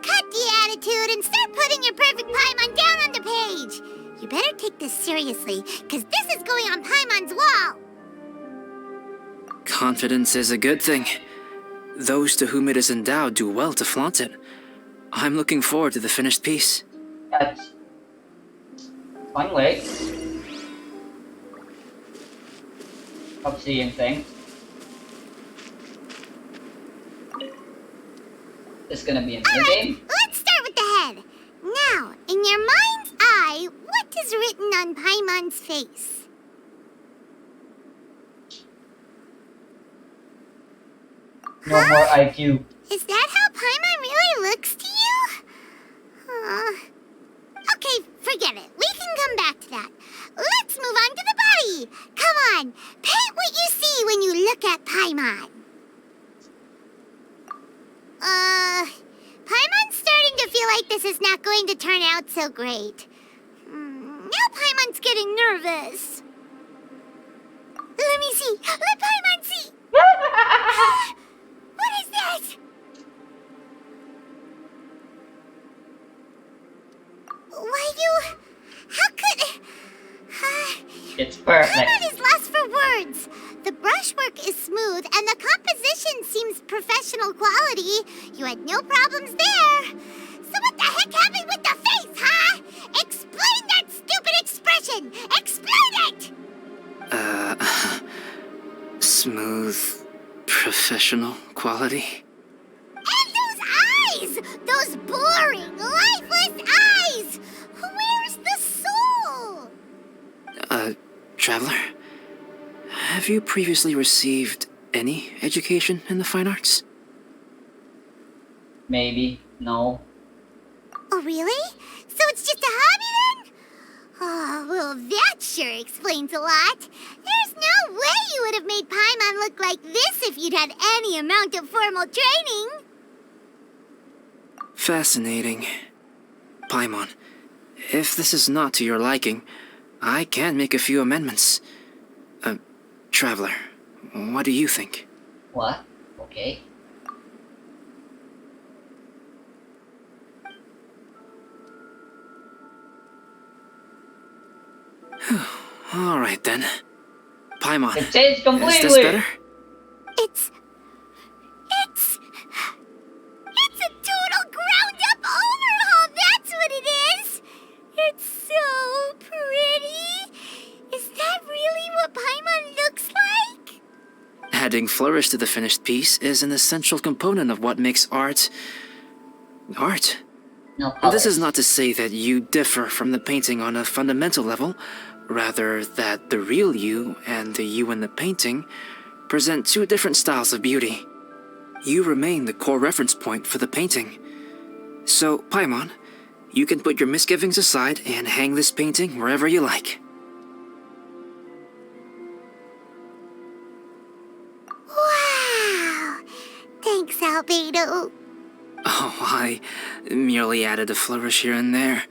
Cut the attitude and start putting your perfect Paimon down on the page. You better take this seriously, because this is going on Paimon's wall. Confidence is a good thing. Those to whom it is endowed do well to flaunt it. I'm looking forward to the finished piece. That's one way of seeing things. This is gonna be a new game. Let's start with the head. Now, in your mind's eye, what is written on Paimon's face? No more IQ. Is that how Paimon really looks to you? Okay, forget it. We can come back to that. Let's move on to the body. Come on, paint what you see when you look at Paimon. Paimon's starting to feel like this is not going to turn out so great. Now Paimon's getting nervous. Let me see. Let Paimon see. What is that? How could... It's perfect. Paimon is lost for words. The brushwork is smooth and the composition seems professional quality. You had no problems there. So what the heck happened with the face, huh? Explain that stupid expression! Explain it! Smooth, professional quality. And those eyes! Those boring, lifeless eyes! Where's the soul? Traveler? Have you previously received any education in the fine arts? Maybe. No. Oh, really? So it's just a hobby then? Oh, well, that sure explains a lot. There's no way you would have made Paimon look like this if you'd had any amount of formal training. Fascinating. Paimon, if this is not to your liking, I can make a few amendments. Traveler, what do you think? What? Okay. All right then. Paimon, It changed completely. is this better? It's a total Adding flourish to the finished piece is an essential component of what makes art... art. No And this colors. is not to say that you differ from the painting on a fundamental level, rather that the real you and the you in the painting present two different styles of beauty. You remain the core reference point for the painting. So, Paimon, you can put your misgivings aside and hang this painting wherever you like. Wow! Thanks, Albedo. Oh, I merely added a flourish here and there.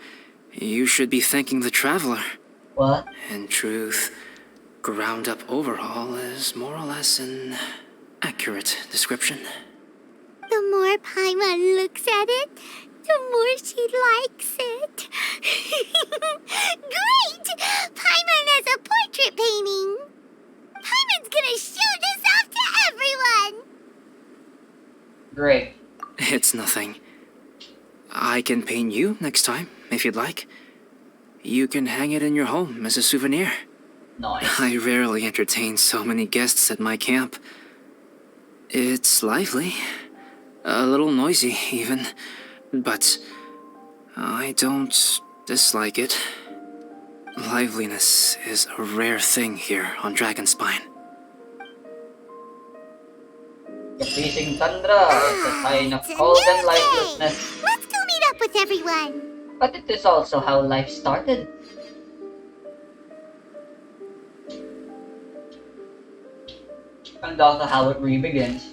You should be thanking the traveler. What? In truth, ground-up overhaul is more or less an accurate description. The more Paimon looks at it, the more she likes it. Great! Paimon has a portrait painting. Paimon's gonna show this off to everyone. Great. It's nothing. I can paint you next time, if you'd like. You can hang it in your home as a souvenir. Nice. I rarely entertain so many guests at my camp. It's lively. A little noisy, even. But I don't dislike it. Liveliness is a rare thing here on Dragonspine. The freezing tundra is a sign of It's a cold new and day. lifelessness. Let's go meet up with everyone. But it is also how life started. And also how it re-begins.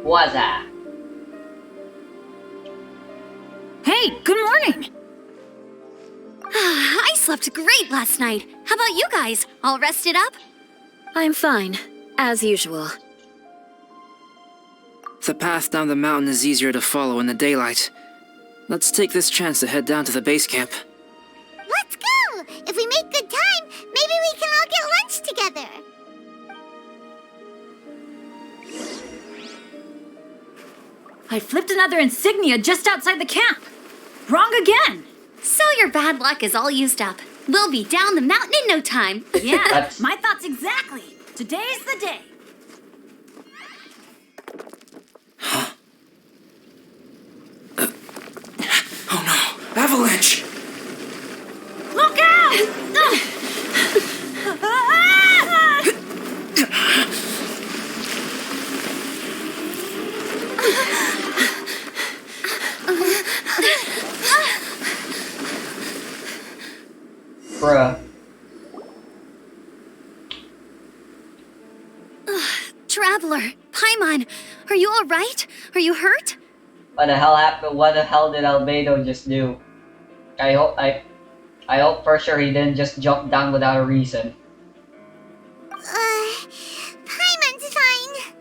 Waza. Hey, good morning! I slept great last night. How about you guys? All rested up? I'm fine, as usual. The path down the mountain is easier to follow in the daylight. Let's take this chance to head down to the base camp. Let's go! If we make good time, maybe we can all get lunch together. I flipped another insignia just outside the camp. Wrong again. So your bad luck is all used up. We'll be down the mountain in no time. Yeah, That's- my thoughts exactly. Today's the day. Oh no! Avalanche! Look out! Bruh. Traveler, Paimon, are you all right? Are you hurt? What the hell happened? What the hell did Albedo just do? I hope for sure he didn't just jump down without a reason. Paimon's fine.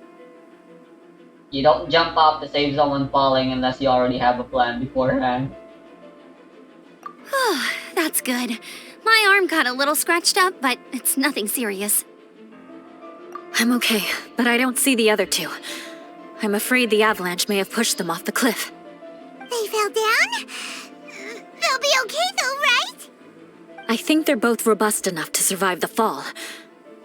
You don't jump off to save someone falling unless you already have a plan beforehand. That's good. My arm got a little scratched up, but it's nothing serious. I'm okay, but I don't see the other two. I'm afraid the avalanche may have pushed them off the cliff. They fell down? They'll be okay though, right? I think they're both robust enough to survive the fall.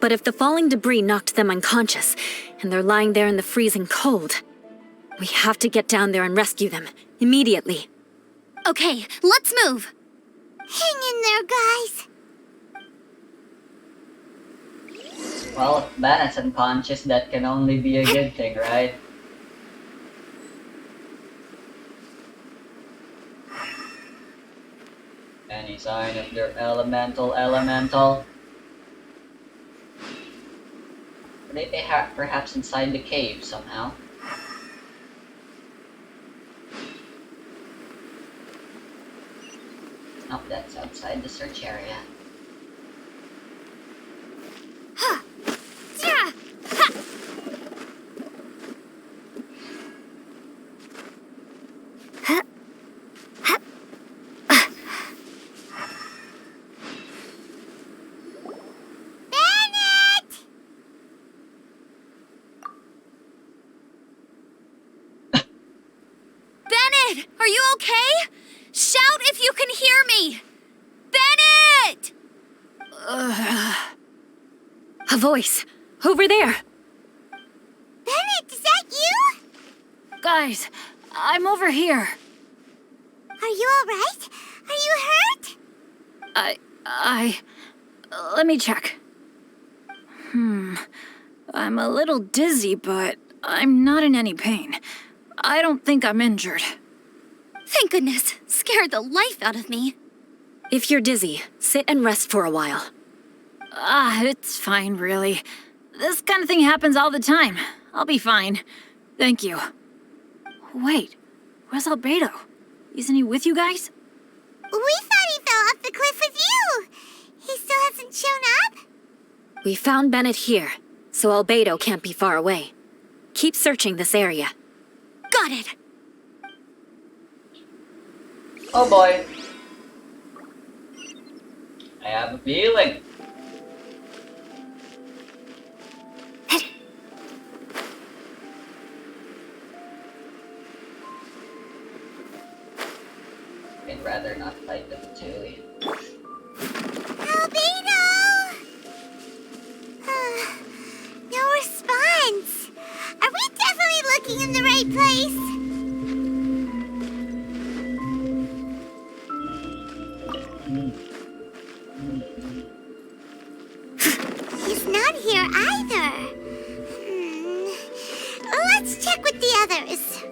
But if the falling debris knocked them unconscious, and they're lying there in the freezing cold, we have to get down there and rescue them, immediately. Okay, let's move. Hang in there, guys. Well, if Banet's unconscious, that can only be a good thing, right? Any sign of their elemental? Are they perhaps inside the cave somehow? Oh, that's outside the search area. Yeah. Are you okay? Shout if you can hear me! Bennett! A voice. Over there. Bennett, is that you? Guys, I'm over here. Are you alright? Are you hurt? Let me check. I'm a little dizzy, but I'm not in any pain. I don't think I'm injured. Thank goodness. Scared the life out of me. If you're dizzy, sit and rest for a while. It's fine, really. This kind of thing happens all the time. I'll be fine. Thank you. Wait, where's Albedo? Isn't he with you guys? We thought he fell off the cliff with you. He still hasn't shown up? We found Bennett here, so Albedo can't be far away. Keep searching this area. Got it. Oh boy. I have a feeling. I'd rather not fight them too. Albedo! No response. Are we definitely looking in the right place? He's not here either. Let's check with the others.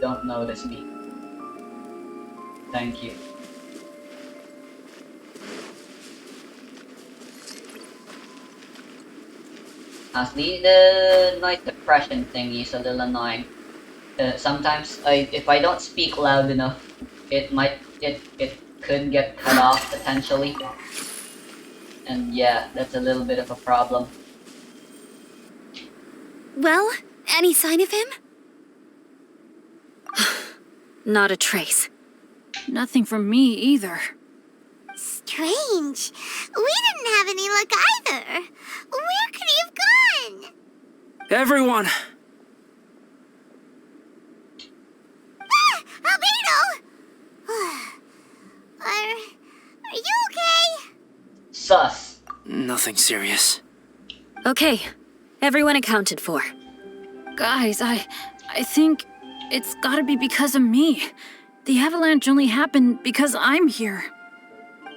Don't notice me. Thank you. Honestly, the night depression thing is a little annoying. Sometimes if I don't speak loud enough, it could get cut off potentially. And yeah, that's a little bit of a problem. Well, any sign of him? Not a trace. Nothing from me either. Strange. We didn't have any luck either. Where could he have gone? Everyone! Ah! Albedo! Are you okay? Sus. Nothing serious. Okay, everyone accounted for. Guys, I think it's gotta be because of me. The avalanche only happened because I'm here.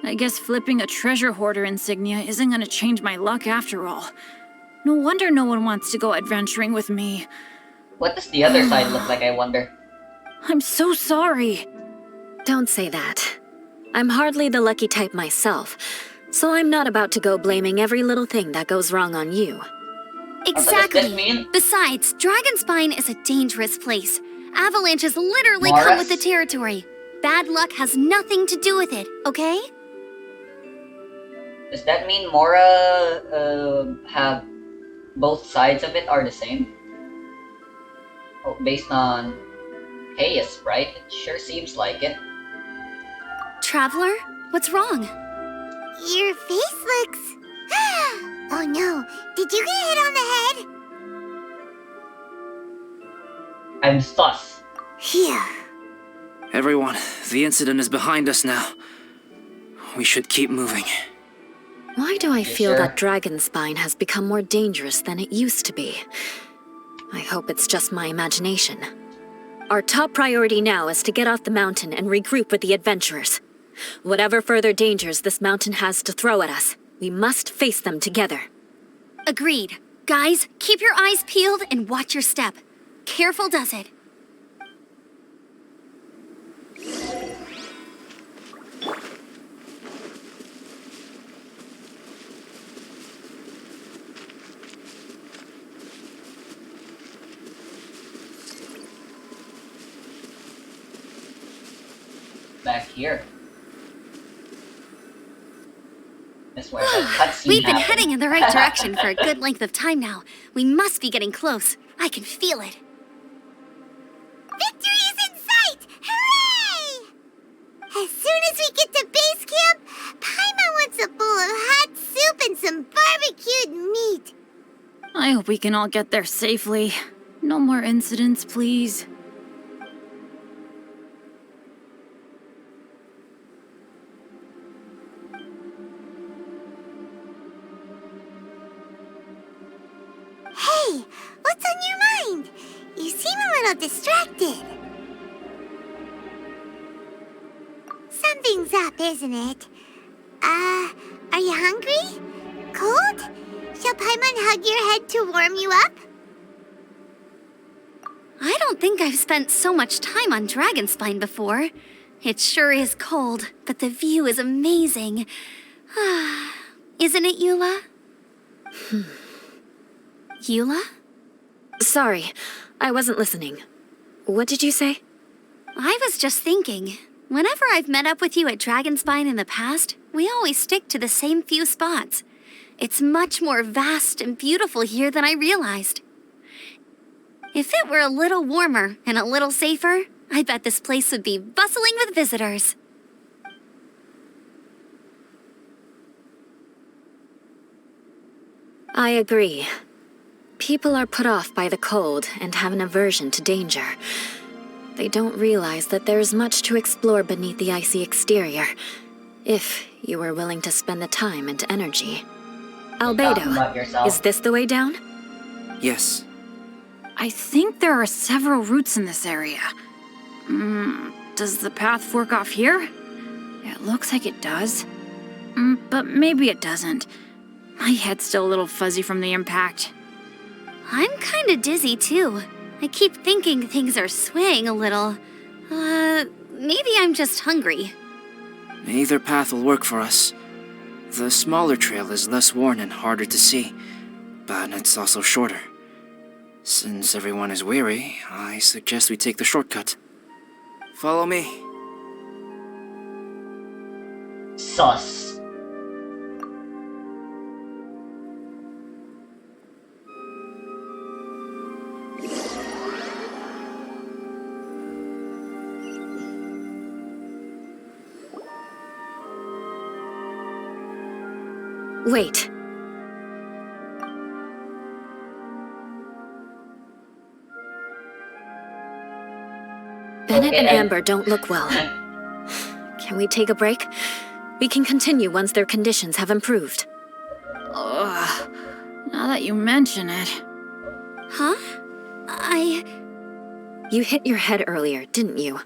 I guess flipping a treasure hoarder insignia isn't gonna change my luck after all. No wonder no one wants to go adventuring with me. What does the other side look like, I wonder? I'm so sorry. Don't say that. I'm hardly the lucky type myself, so I'm not about to go blaming every little thing that goes wrong on you. What does Exactly. this mean? Besides, Dragonspine is a dangerous place. Avalanches literally come with the territory. Bad luck has nothing to do with it, okay? Does that mean Mora have both sides of it are the same? Oh, based on chaos, right? It sure seems like it. Traveler, what's wrong? Your face looks... Oh no, did you get hit on the head? I'm sus. Phew. Everyone, the incident is behind us now. We should keep moving. Why do I feel sure? that Dragonspine has become more dangerous than it used to be? I hope it's just my imagination. Our top priority now is to get off the mountain and regroup with the adventurers. Whatever further dangers this mountain has to throw at us, we must face them together. Agreed. Guys, keep your eyes peeled and watch your step. Careful does it. Back here. That's where the cutscene We've been happened. heading in the right direction for a good length of time now. We must be getting close. I can feel it. I hope we can all get there safely. No more incidents, please. Hey, what's on your mind? You seem a little distracted. Something's up, isn't it? Are you hungry? Cold? Shall Paimon hug your head to warm you up? I don't think I've spent so much time on Dragonspine before. It sure is cold, but the view is amazing. Isn't it, Eula? Eula? Sorry, I wasn't listening. What did you say? I was just thinking. Whenever I've met up with you at Dragonspine in the past, we always stick to the same few spots. It's much more vast and beautiful here than I realized. If it were a little warmer and a little safer, I bet this place would be bustling with visitors. I agree. People are put off by the cold and have an aversion to danger. They don't realize that there is much to explore beneath the icy exterior, if you were willing to spend the time and energy. Talking Albedo, about yourself. is this the way down? Yes. I think there are several routes in this area. Does the path fork off here? It looks like it does. But maybe it doesn't. My head's still a little fuzzy from the impact. I'm kinda dizzy too. I keep thinking things are swaying a little. Maybe I'm just hungry. Either path will work for us. The smaller trail is less worn and harder to see, but it's also shorter. Since everyone is weary, I suggest we take the shortcut. Follow me. Sus. Wait. Bennett and Amber don't look well. Can we take a break? We can continue once their conditions have improved. Ugh. Now that you mention it. Huh? You hit your head earlier, didn't you?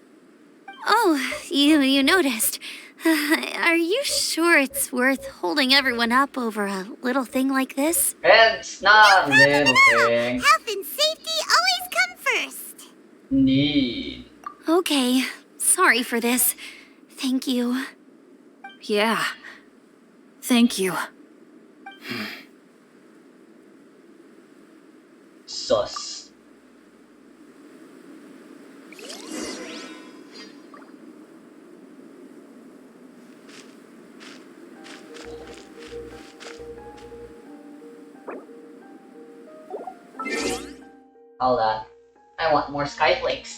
Oh, you noticed. Are you sure it's worth holding everyone up over a little thing like this? It's not a little thing. Health and safety always come first. Need. Okay, sorry for this. Thank you. Yeah. Thank you. Sus. Hold on. I want more skyflakes.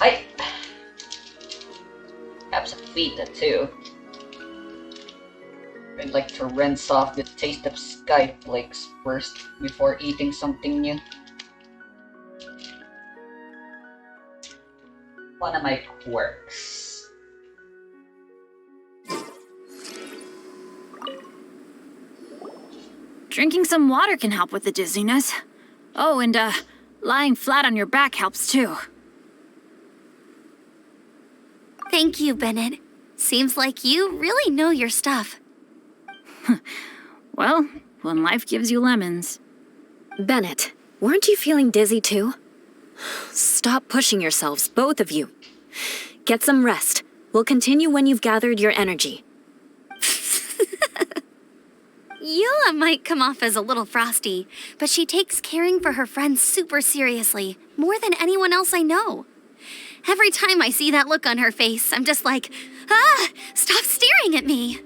I have some feta too. I'd like to rinse off the taste of skyflakes first before eating something new. One of my quirks. Drinking some water can help with the dizziness. Oh, and lying flat on your back helps too. Thank you, Bennett. Seems like you really know your stuff. Well, when life gives you lemons. Bennett, weren't you feeling dizzy too? Stop pushing yourselves, both of you. Get some rest. We'll continue when you've gathered your energy. Eula might come off as a little frosty, but she takes caring for her friends super seriously, more than anyone else I know. Every time I see that look on her face, I'm just like, ah, stop staring at me.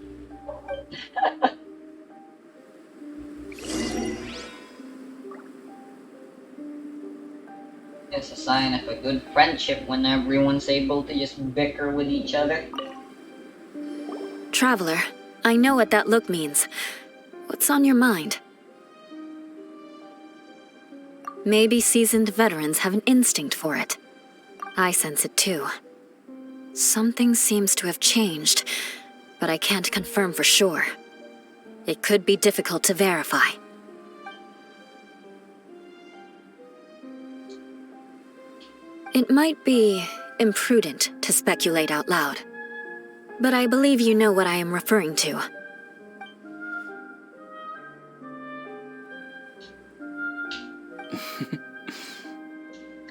It's a sign of a good friendship when everyone's able to just bicker with each other. Traveler, I know what that look means. What's on your mind? Maybe seasoned veterans have an instinct for it. I sense it too. Something seems to have changed, but I can't confirm for sure. It could be difficult to verify. It might be imprudent to speculate out loud, but I believe you know what I am referring to.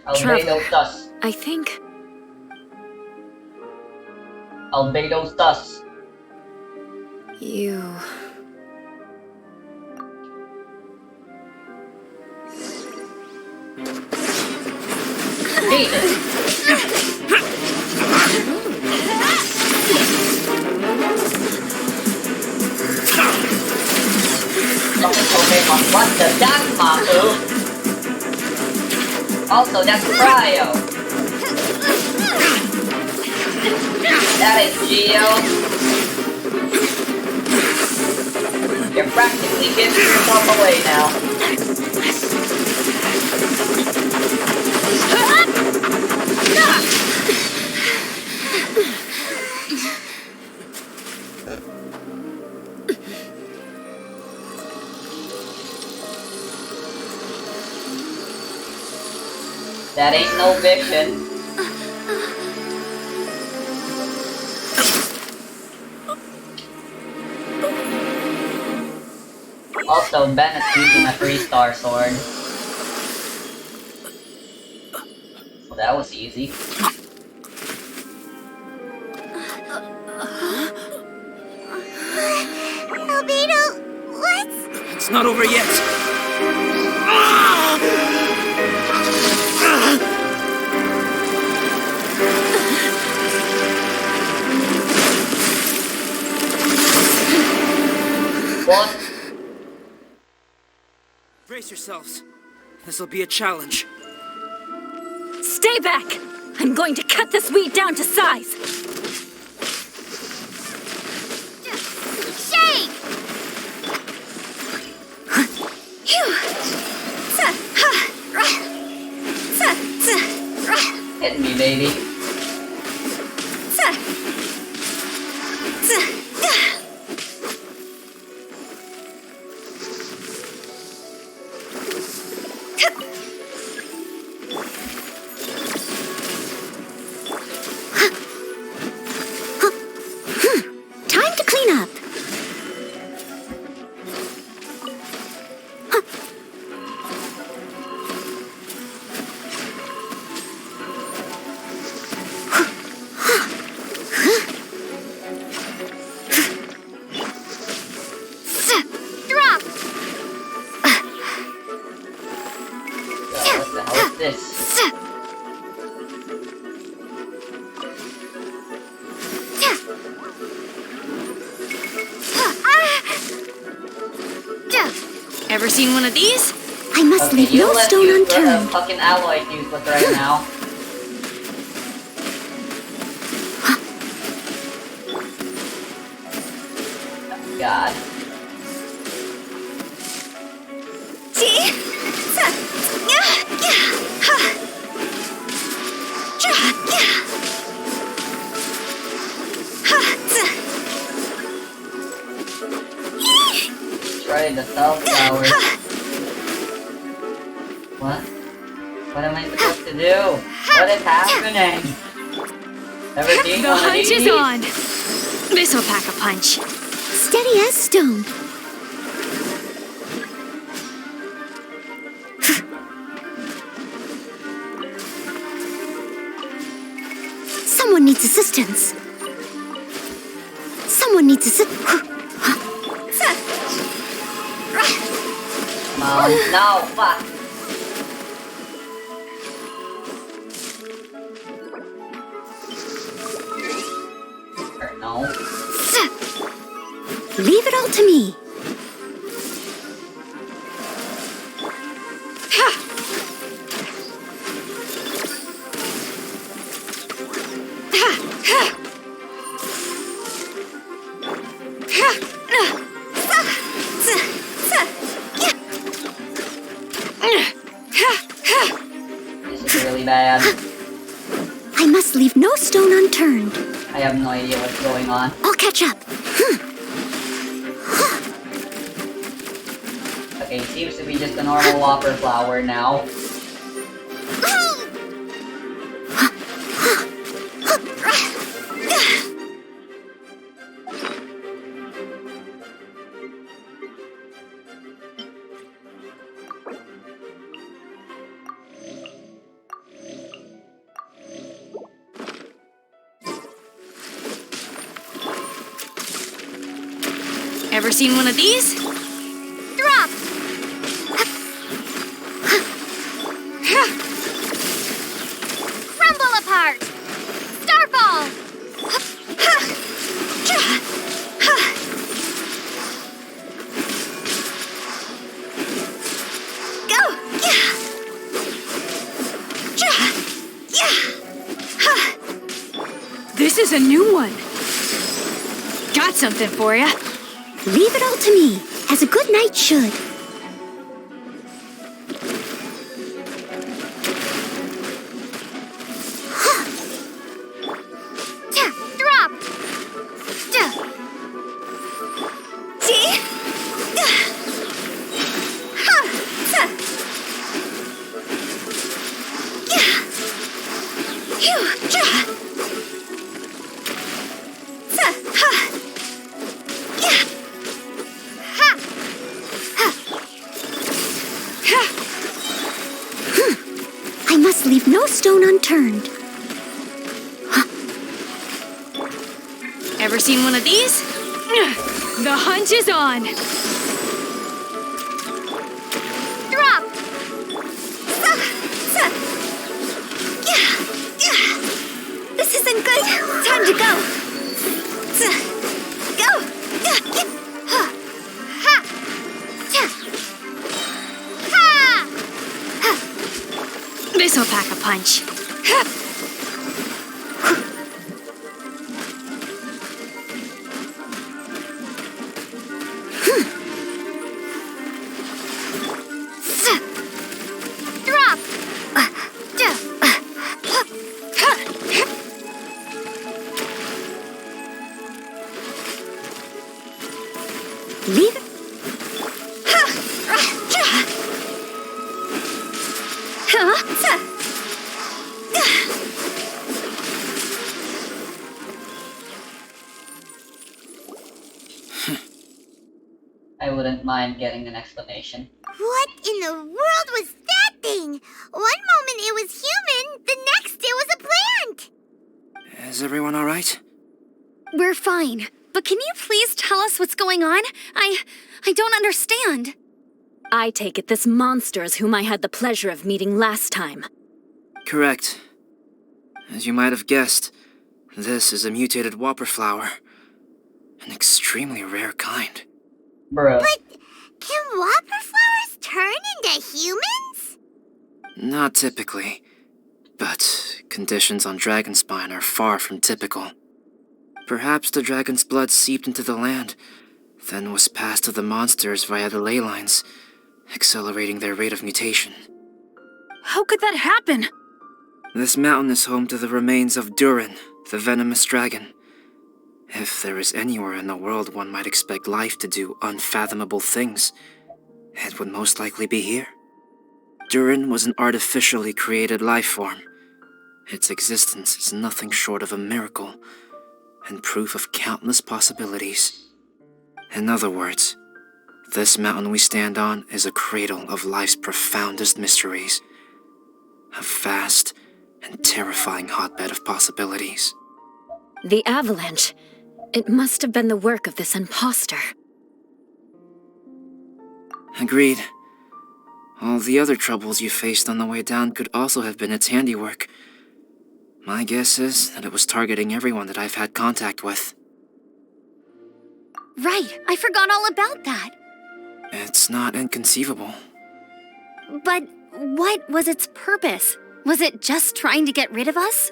Albedo sus. I think Albedo sus. you... Pokemon, what the duck, Maku? Also, that's Cryo. That is Geo. You're practically giving yourself away now. That ain't no fiction. Also, Bennett's using a 3-star sword. Well, that was easy. Albedo, what? It's not over yet. What? Brace yourselves. This'll be a challenge. Stay back! I'm going to cut this weed down to size! Shake! Hit me, baby. Time to clean up. Drop. What the hell is this? Ever seen one of these? I must leave no let's stone use the unturned. fucking alloy useless right now. God. Try the south tower. What? What am I supposed to do? What is happening? Ever seen The one of hunch these? is on. This'll pack a punch. Steady as stone. Someone needs assistance. Everyone needs a sip. No, fuck. No. Leave it all to me. This is really bad. I must leave no stone unturned. I have no idea what's going on. I'll catch up. Okay, seems to be just a normal whopper flower now. Ever seen one of these? Drop! Crumble apart! Starfall! Go! This is a new one. Got something for ya. Leave it all to me, as a good knight should. Drop! See? I must leave no stone unturned. Ever seen one of these? The hunt is on. Drop! This isn't good. Time to go. This'll pack a punch. Drop! Leave it. I wouldn't mind getting an explanation. What in the world was that thing? One moment it was human, the next it was a plant. Is everyone alright? We're fine. But can you please tell us what's going on? I don't understand. I take it this monster is whom I had the pleasure of meeting last time. Correct. As you might have guessed, this is a mutated whopper flower. An extremely rare kind. Bruh. But can whopper flowers turn into humans? Not typically, but conditions on Dragonspine are far from typical. Perhaps the dragon's blood seeped into the land, then was passed to the monsters via the ley lines, accelerating their rate of mutation. How could that happen? This mountain is home to the remains of Durin, the venomous dragon. If there is anywhere in the world one might expect life to do unfathomable things, it would most likely be here. Durin was an artificially created life form. Its existence is nothing short of a miracle, and proof of countless possibilities. In other words, this mountain we stand on is a cradle of life's profoundest mysteries. A vast and terrifying hotbed of possibilities. The avalanche. It must have been the work of this imposter. Agreed. All the other troubles you faced on the way down could also have been its handiwork. My guess is that it was targeting everyone that I've had contact with. Right, I forgot all about that. It's not inconceivable. But what was its purpose? Was it just trying to get rid of us?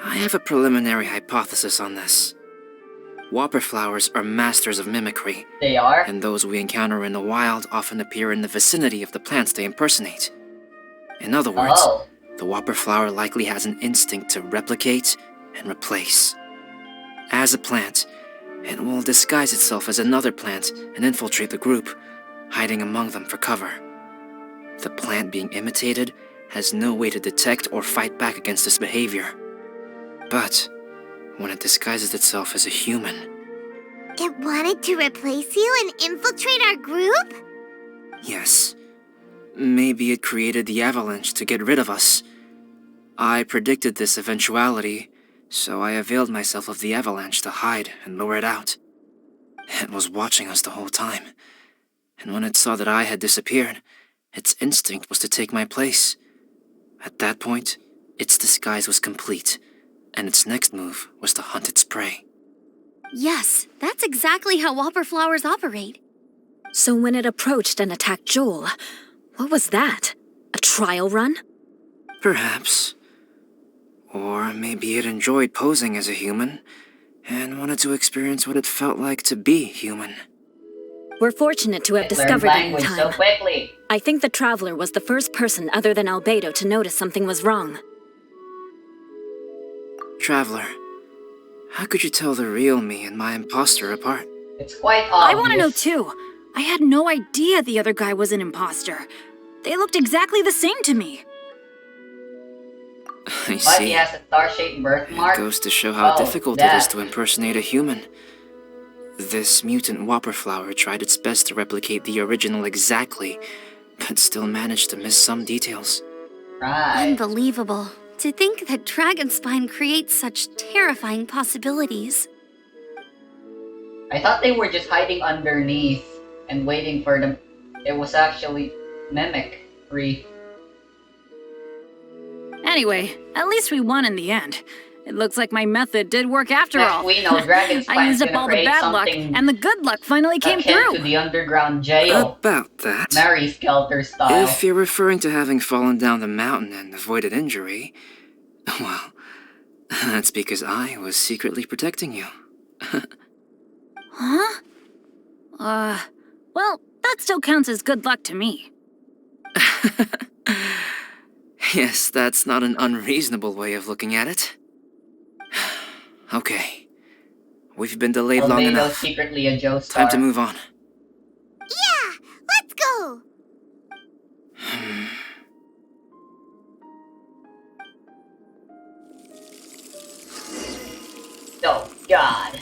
I have a preliminary hypothesis on this. Whopper flowers are masters of mimicry, They are? and those we encounter in the wild often appear in the vicinity of the plants they impersonate. In other words, Oh. the whopper flower likely has an instinct to replicate and replace. As a plant, it will disguise itself as another plant and infiltrate the group, hiding among them for cover. The plant being imitated has no way to detect or fight back against this behavior. But when it disguises itself as a human, It wanted to replace you and infiltrate our group? yes, maybe it created the avalanche to get rid of us. I predicted this eventuality, so I availed myself of the avalanche to hide and lure it out. It was watching us the whole time, and when it saw that I had disappeared, its instinct was to take my place. At that point, its disguise was complete, and its next move was to hunt its prey. Yes, that's exactly how whopper flowers operate. So when it approached and attacked Joel, what was that? A trial run? Perhaps. Or maybe it enjoyed posing as a human, and wanted to experience what it felt like to be human. We're fortunate to have It learned discovered it in language time. so quickly. I think the Traveler was the first person other than Albedo to notice something was wrong. Traveler, how could you tell the real me and my imposter apart? It's quite obvious. I want to know too. I had no idea the other guy was an imposter. They looked exactly the same to me. I But see. he has a star-shaped birthmark. It goes to show how Oh, difficult it is that. to impersonate a human. This mutant whopper flower tried its best to replicate the original exactly, but still managed to miss some details. Right. Unbelievable. To think that Dragonspine creates such terrifying possibilities. I thought they were just hiding underneath and waiting for them. It was actually mimicry. Anyway, at least we won in the end. It looks like my method did work after Next all. we know Dragonspine's I used up gonna all the create bad luck, something and the good luck finally came akin through. to the underground jail. About that, Mary Skelter style. if you're referring to having fallen down the mountain and avoided injury, well, that's because I was secretly protecting you. Huh? Well, that still counts as good luck to me. Yes, that's not an unreasonable way of looking at it. Okay. We've been delayed long Albedo's enough. secretly a Joestar. Time to move on. Yeah, let's go! Oh, God.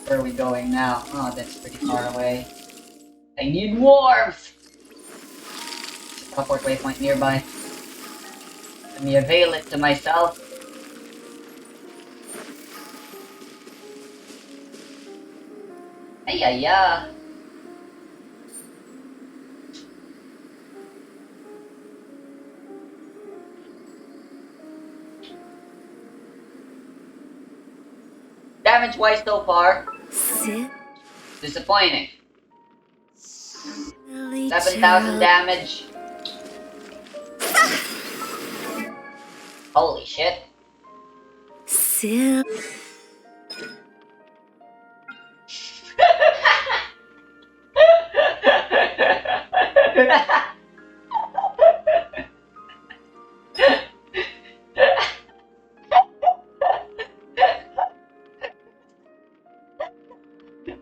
Where are we going now? Oh, that's pretty far away. I need warmth! Teleport waypoint nearby. Let me avail it to myself. Ay, ay, ay. Damage-wise so far, disappointing. 7,000 damage. Holy shit.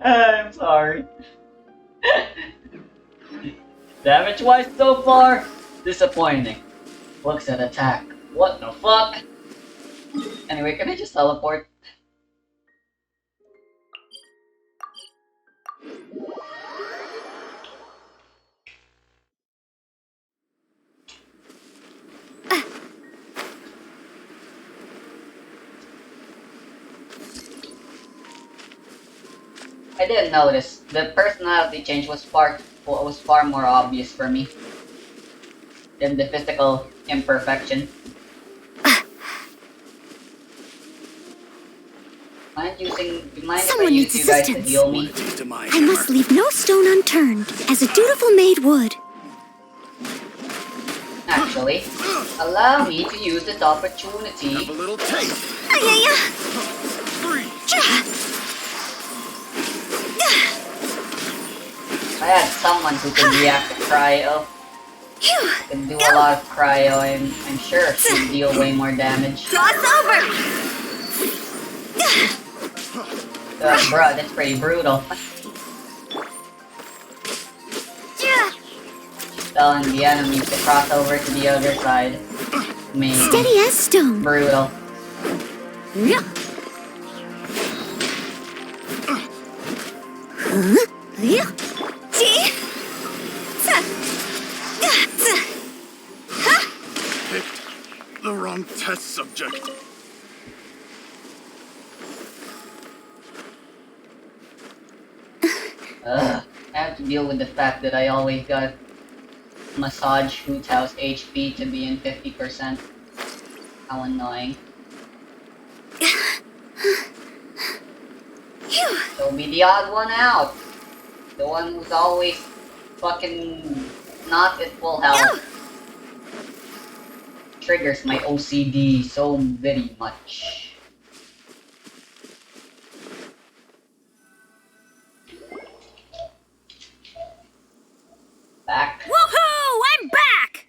I'm sorry. Damage-wise so far, disappointing. Looks at attack. What the fuck? Anyway, can I just teleport? I didn't notice. The personality change was far more obvious for me than the physical imperfection. Mind if I Someone use needs you guys to assistance. heal me? Into my I must leave no stone unturned, as a dutiful maid would. Actually, allow me to use this opportunity. Have a little taste. I had someone who can react to cryo. Can do a lot of cryo. I'm sure she can deal way more damage. Cross over! Bruh, that's pretty brutal. Telling the enemies to cross over to the other side. Steady as stone. Brutal. Picked the wrong test subject. I have to deal with the fact that I always got massage Hu Tao's HP to be in 50%. How annoying. So be the odd one out. The one who's always fucking not at full health. Triggers my OCD so very much. Back. Woohoo! I'm back!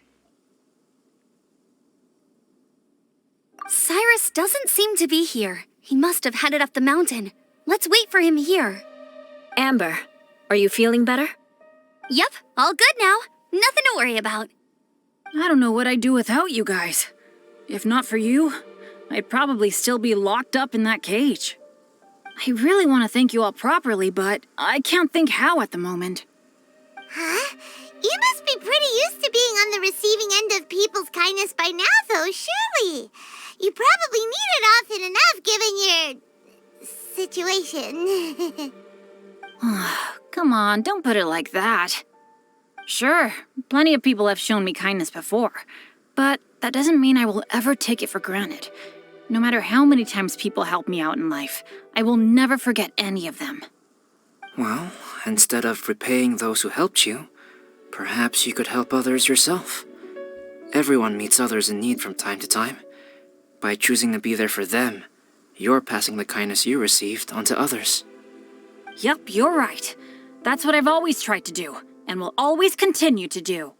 Cyrus doesn't seem to be here. He must have headed up the mountain. Let's wait for him here. Amber, are you feeling better? Yep, all good now. Nothing to worry about. I don't know what I'd do without you guys. If not for you, I'd probably still be locked up in that cage. I really want to thank you all properly, but I can't think how at the moment. Huh? You must be pretty used to being on the receiving end of people's kindness by now, though, surely. You probably need it often enough, given your situation. Come on, don't put it like that. Sure, plenty of people have shown me kindness before, but that doesn't mean I will ever take it for granted. No matter how many times people help me out in life, I will never forget any of them. Well, instead of repaying those who helped you, perhaps you could help others yourself. Everyone meets others in need from time to time. By choosing to be there for them, you're passing the kindness you received on to others. Yup, you're right. That's what I've always tried to do, and will always continue to do.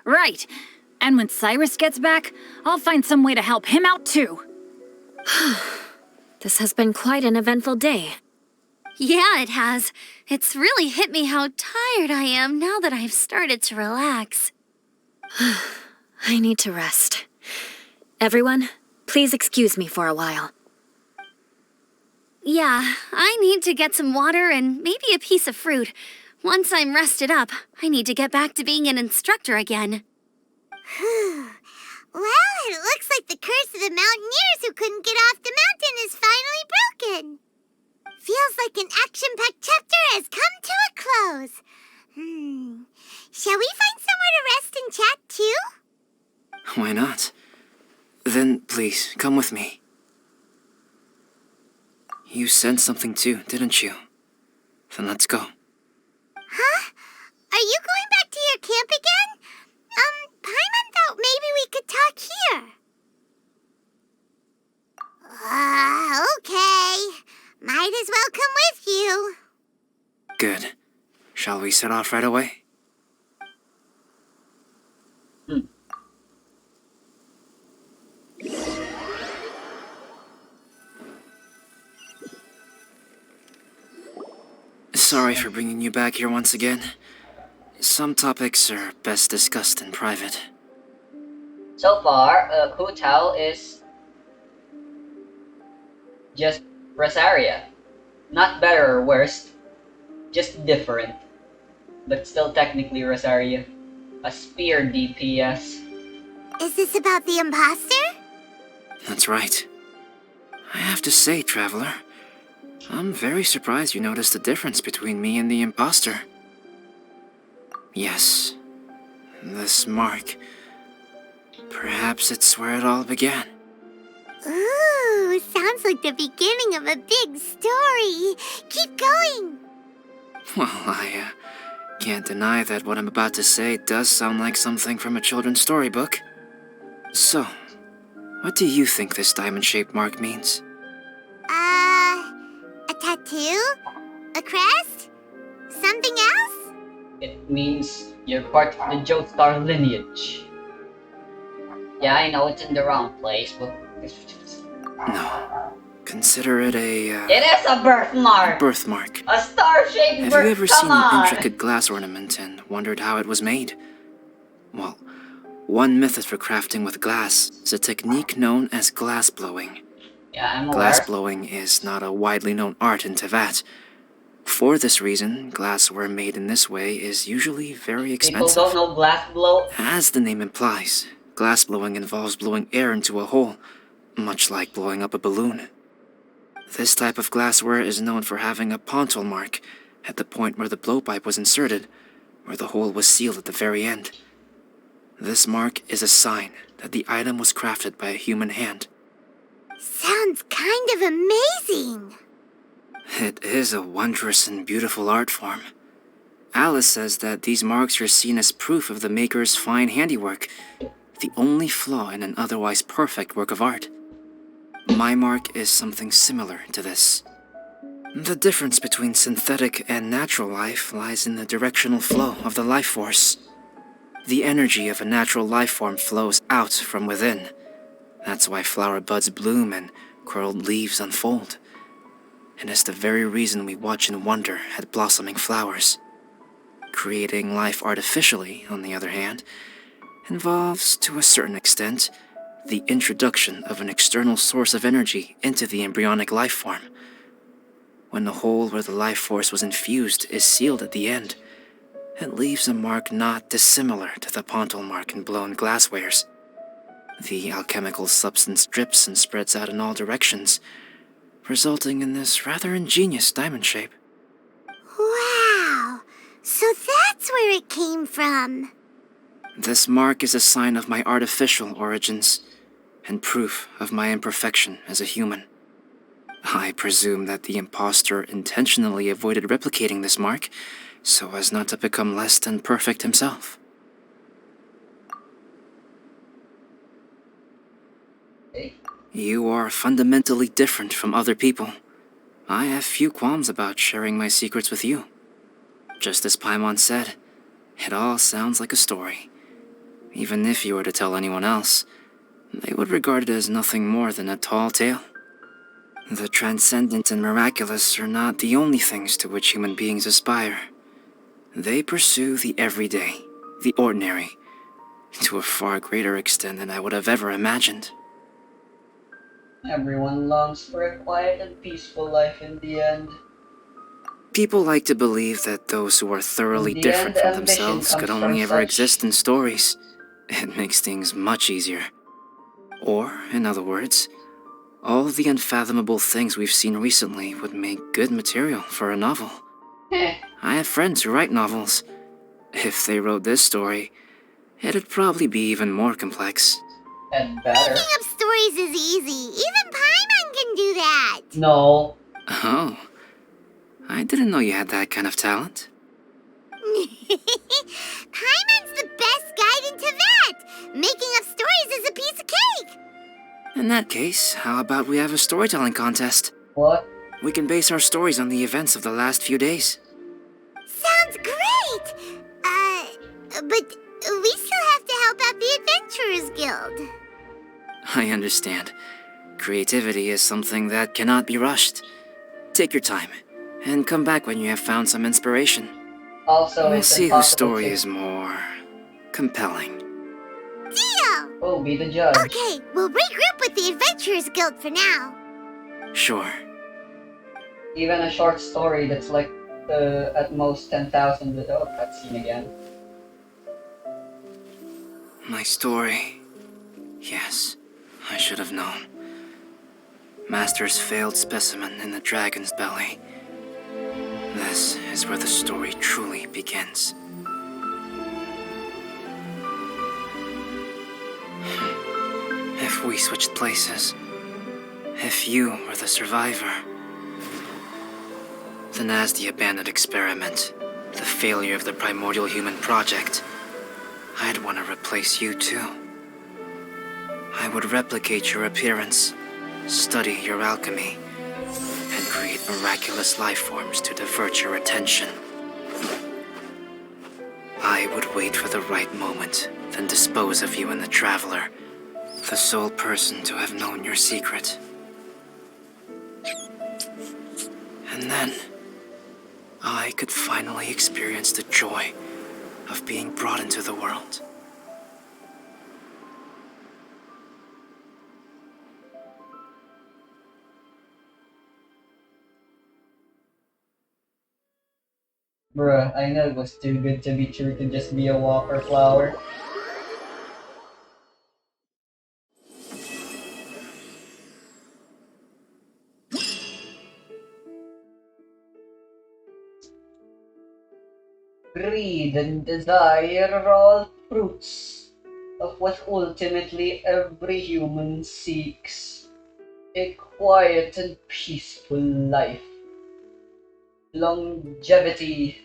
Right. And when Cyrus gets back, I'll find some way to help him out too. This has been quite an eventful day. Yeah, it has. It's really hit me how tired I am now that I've started to relax. I need to rest. Everyone, please excuse me for a while. Yeah, I need to get some water and maybe a piece of fruit. Once I'm rested up, I need to get back to being an instructor again. Well, it looks like the curse of the mountaineers who couldn't get off the mountain is finally broken. Feels like an action-packed chapter has come to a close. Shall we find somewhere to rest and chat too? Why not? Then, please, come with me. You sensed something too, didn't you? Then let's go. Huh? Are you going back to your camp again? Paimon thought maybe we could talk here. Okay. Might as well come with you. Good. Shall we set off right away? Sorry for bringing you back here once again. Some topics are best discussed in private. So far, Hu Tao is just Rosaria. Not better or worse, just different. But still technically Rosaria. A spear DPS. Is this about the imposter? That's right. I have to say, Traveler, I'm very surprised you noticed the difference between me and the imposter. Yes, this mark. Perhaps it's where it all began. Ooh, sounds like the beginning of a big story. Keep going. Well, I can't deny that what I'm about to say does sound like something from a children's storybook. So, what do you think this diamond-shaped mark means? A tattoo? A crest? Something else? It means you're part of the Joestar lineage. Yeah, I know it's in the wrong place, but No. Consider it a, it is a birthmark! birthmark. A star-shaped Have birth. you ever Come seen on! an intricate glass ornament and wondered how it was made? Well, one method for crafting with glass is a technique known as glass blowing. Yeah, I'm aware. Glass blowing is not a widely known art in Tevat. For this reason, glassware made in this way is usually very People expensive. don't know glass blow. As the name implies, glass blowing involves blowing air into a hole, much like blowing up a balloon. This type of glassware is known for having a pontal mark at the point where the blowpipe was inserted, where the hole was sealed at the very end. This mark is a sign that the item was crafted by a human hand. Sounds kind of amazing. It is a wondrous and beautiful art form. Alice says that these marks are seen as proof of the maker's fine handiwork, the only flaw in an otherwise perfect work of art. My mark is something similar to this. The difference between synthetic and natural life lies in the directional flow of the life force. The energy of a natural life form flows out from within. That's why flower buds bloom and curled leaves unfold. And it's the very reason we watch and wonder at blossoming flowers. Creating life artificially, on the other hand, involves, to a certain extent, the introduction of an external source of energy into the embryonic life form. When the hole where the life force was infused is sealed at the end, it leaves a mark not dissimilar to the pontal mark in blown glasswares. The alchemical substance drips and spreads out in all directions, resulting in this rather ingenious diamond shape. Wow. So that's where it came from. This mark is a sign of my artificial origins, and proof of my imperfection as a human. I presume that the impostor intentionally avoided replicating this mark, so as not to become less than perfect himself. You are fundamentally different from other people. I have few qualms about sharing my secrets with you. Just as Paimon said, it all sounds like a story. Even if you were to tell anyone else, they would regard it as nothing more than a tall tale. The transcendent and miraculous are not the only things to which human beings aspire. They pursue the everyday, the ordinary, to a far greater extent than I would have ever imagined. Everyone longs for a quiet and peaceful life in the end. People like to believe that those who are thoroughly In the different end, from ambition themselves could comes only from ever such- exist in stories. It makes things much easier. Or, in other words, all the unfathomable things we've seen recently would make good material for a novel. Heh, I have friends who write novels. If they wrote this story, it'd probably be even more complex. and better. Making up stories is easy. Even Paimon can do that. No. Oh, I didn't know you had that kind of talent. Paimon's the best guide in Tibet. Making up stories is a piece of cake. In that case, how about we have a storytelling contest? What? We can base our stories on the events of the last few days. Sounds great. But we still have to help out the Adventurers Guild. I understand. Creativity is something that cannot be rushed. Take your time, and come back when you have found some inspiration. Also, We'll it's see whose impossible story to- is more compelling. Deal. We'll be the judge. Okay, we'll regroup with the Adventurers Guild for now. Sure. Even a short story that's like at most 10,000. Oh, cutscene again. My story. Yes, I should have known. Master's failed specimen in the dragon's belly. This is where the story truly begins. If we switched places, if you were the survivor, then as the abandoned experiment, the failure of the primordial human project, I'd want to replace you too. I would replicate your appearance, study your alchemy, and create miraculous life forms to divert your attention. I would wait for the right moment, then dispose of you and the Traveler, the sole person to have known your secret. And then, I could finally experience the joy of being brought into the world. Bruh, I know it was too good to be true to just be a walker flower. Greed and desire are all fruits of what ultimately every human seeks. A quiet and peaceful life. Longevity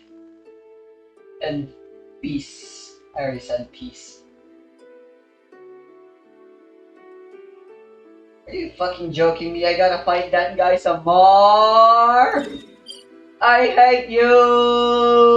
and peace. I already said peace. Are you fucking joking me? I gotta fight that guy some more! I hate you!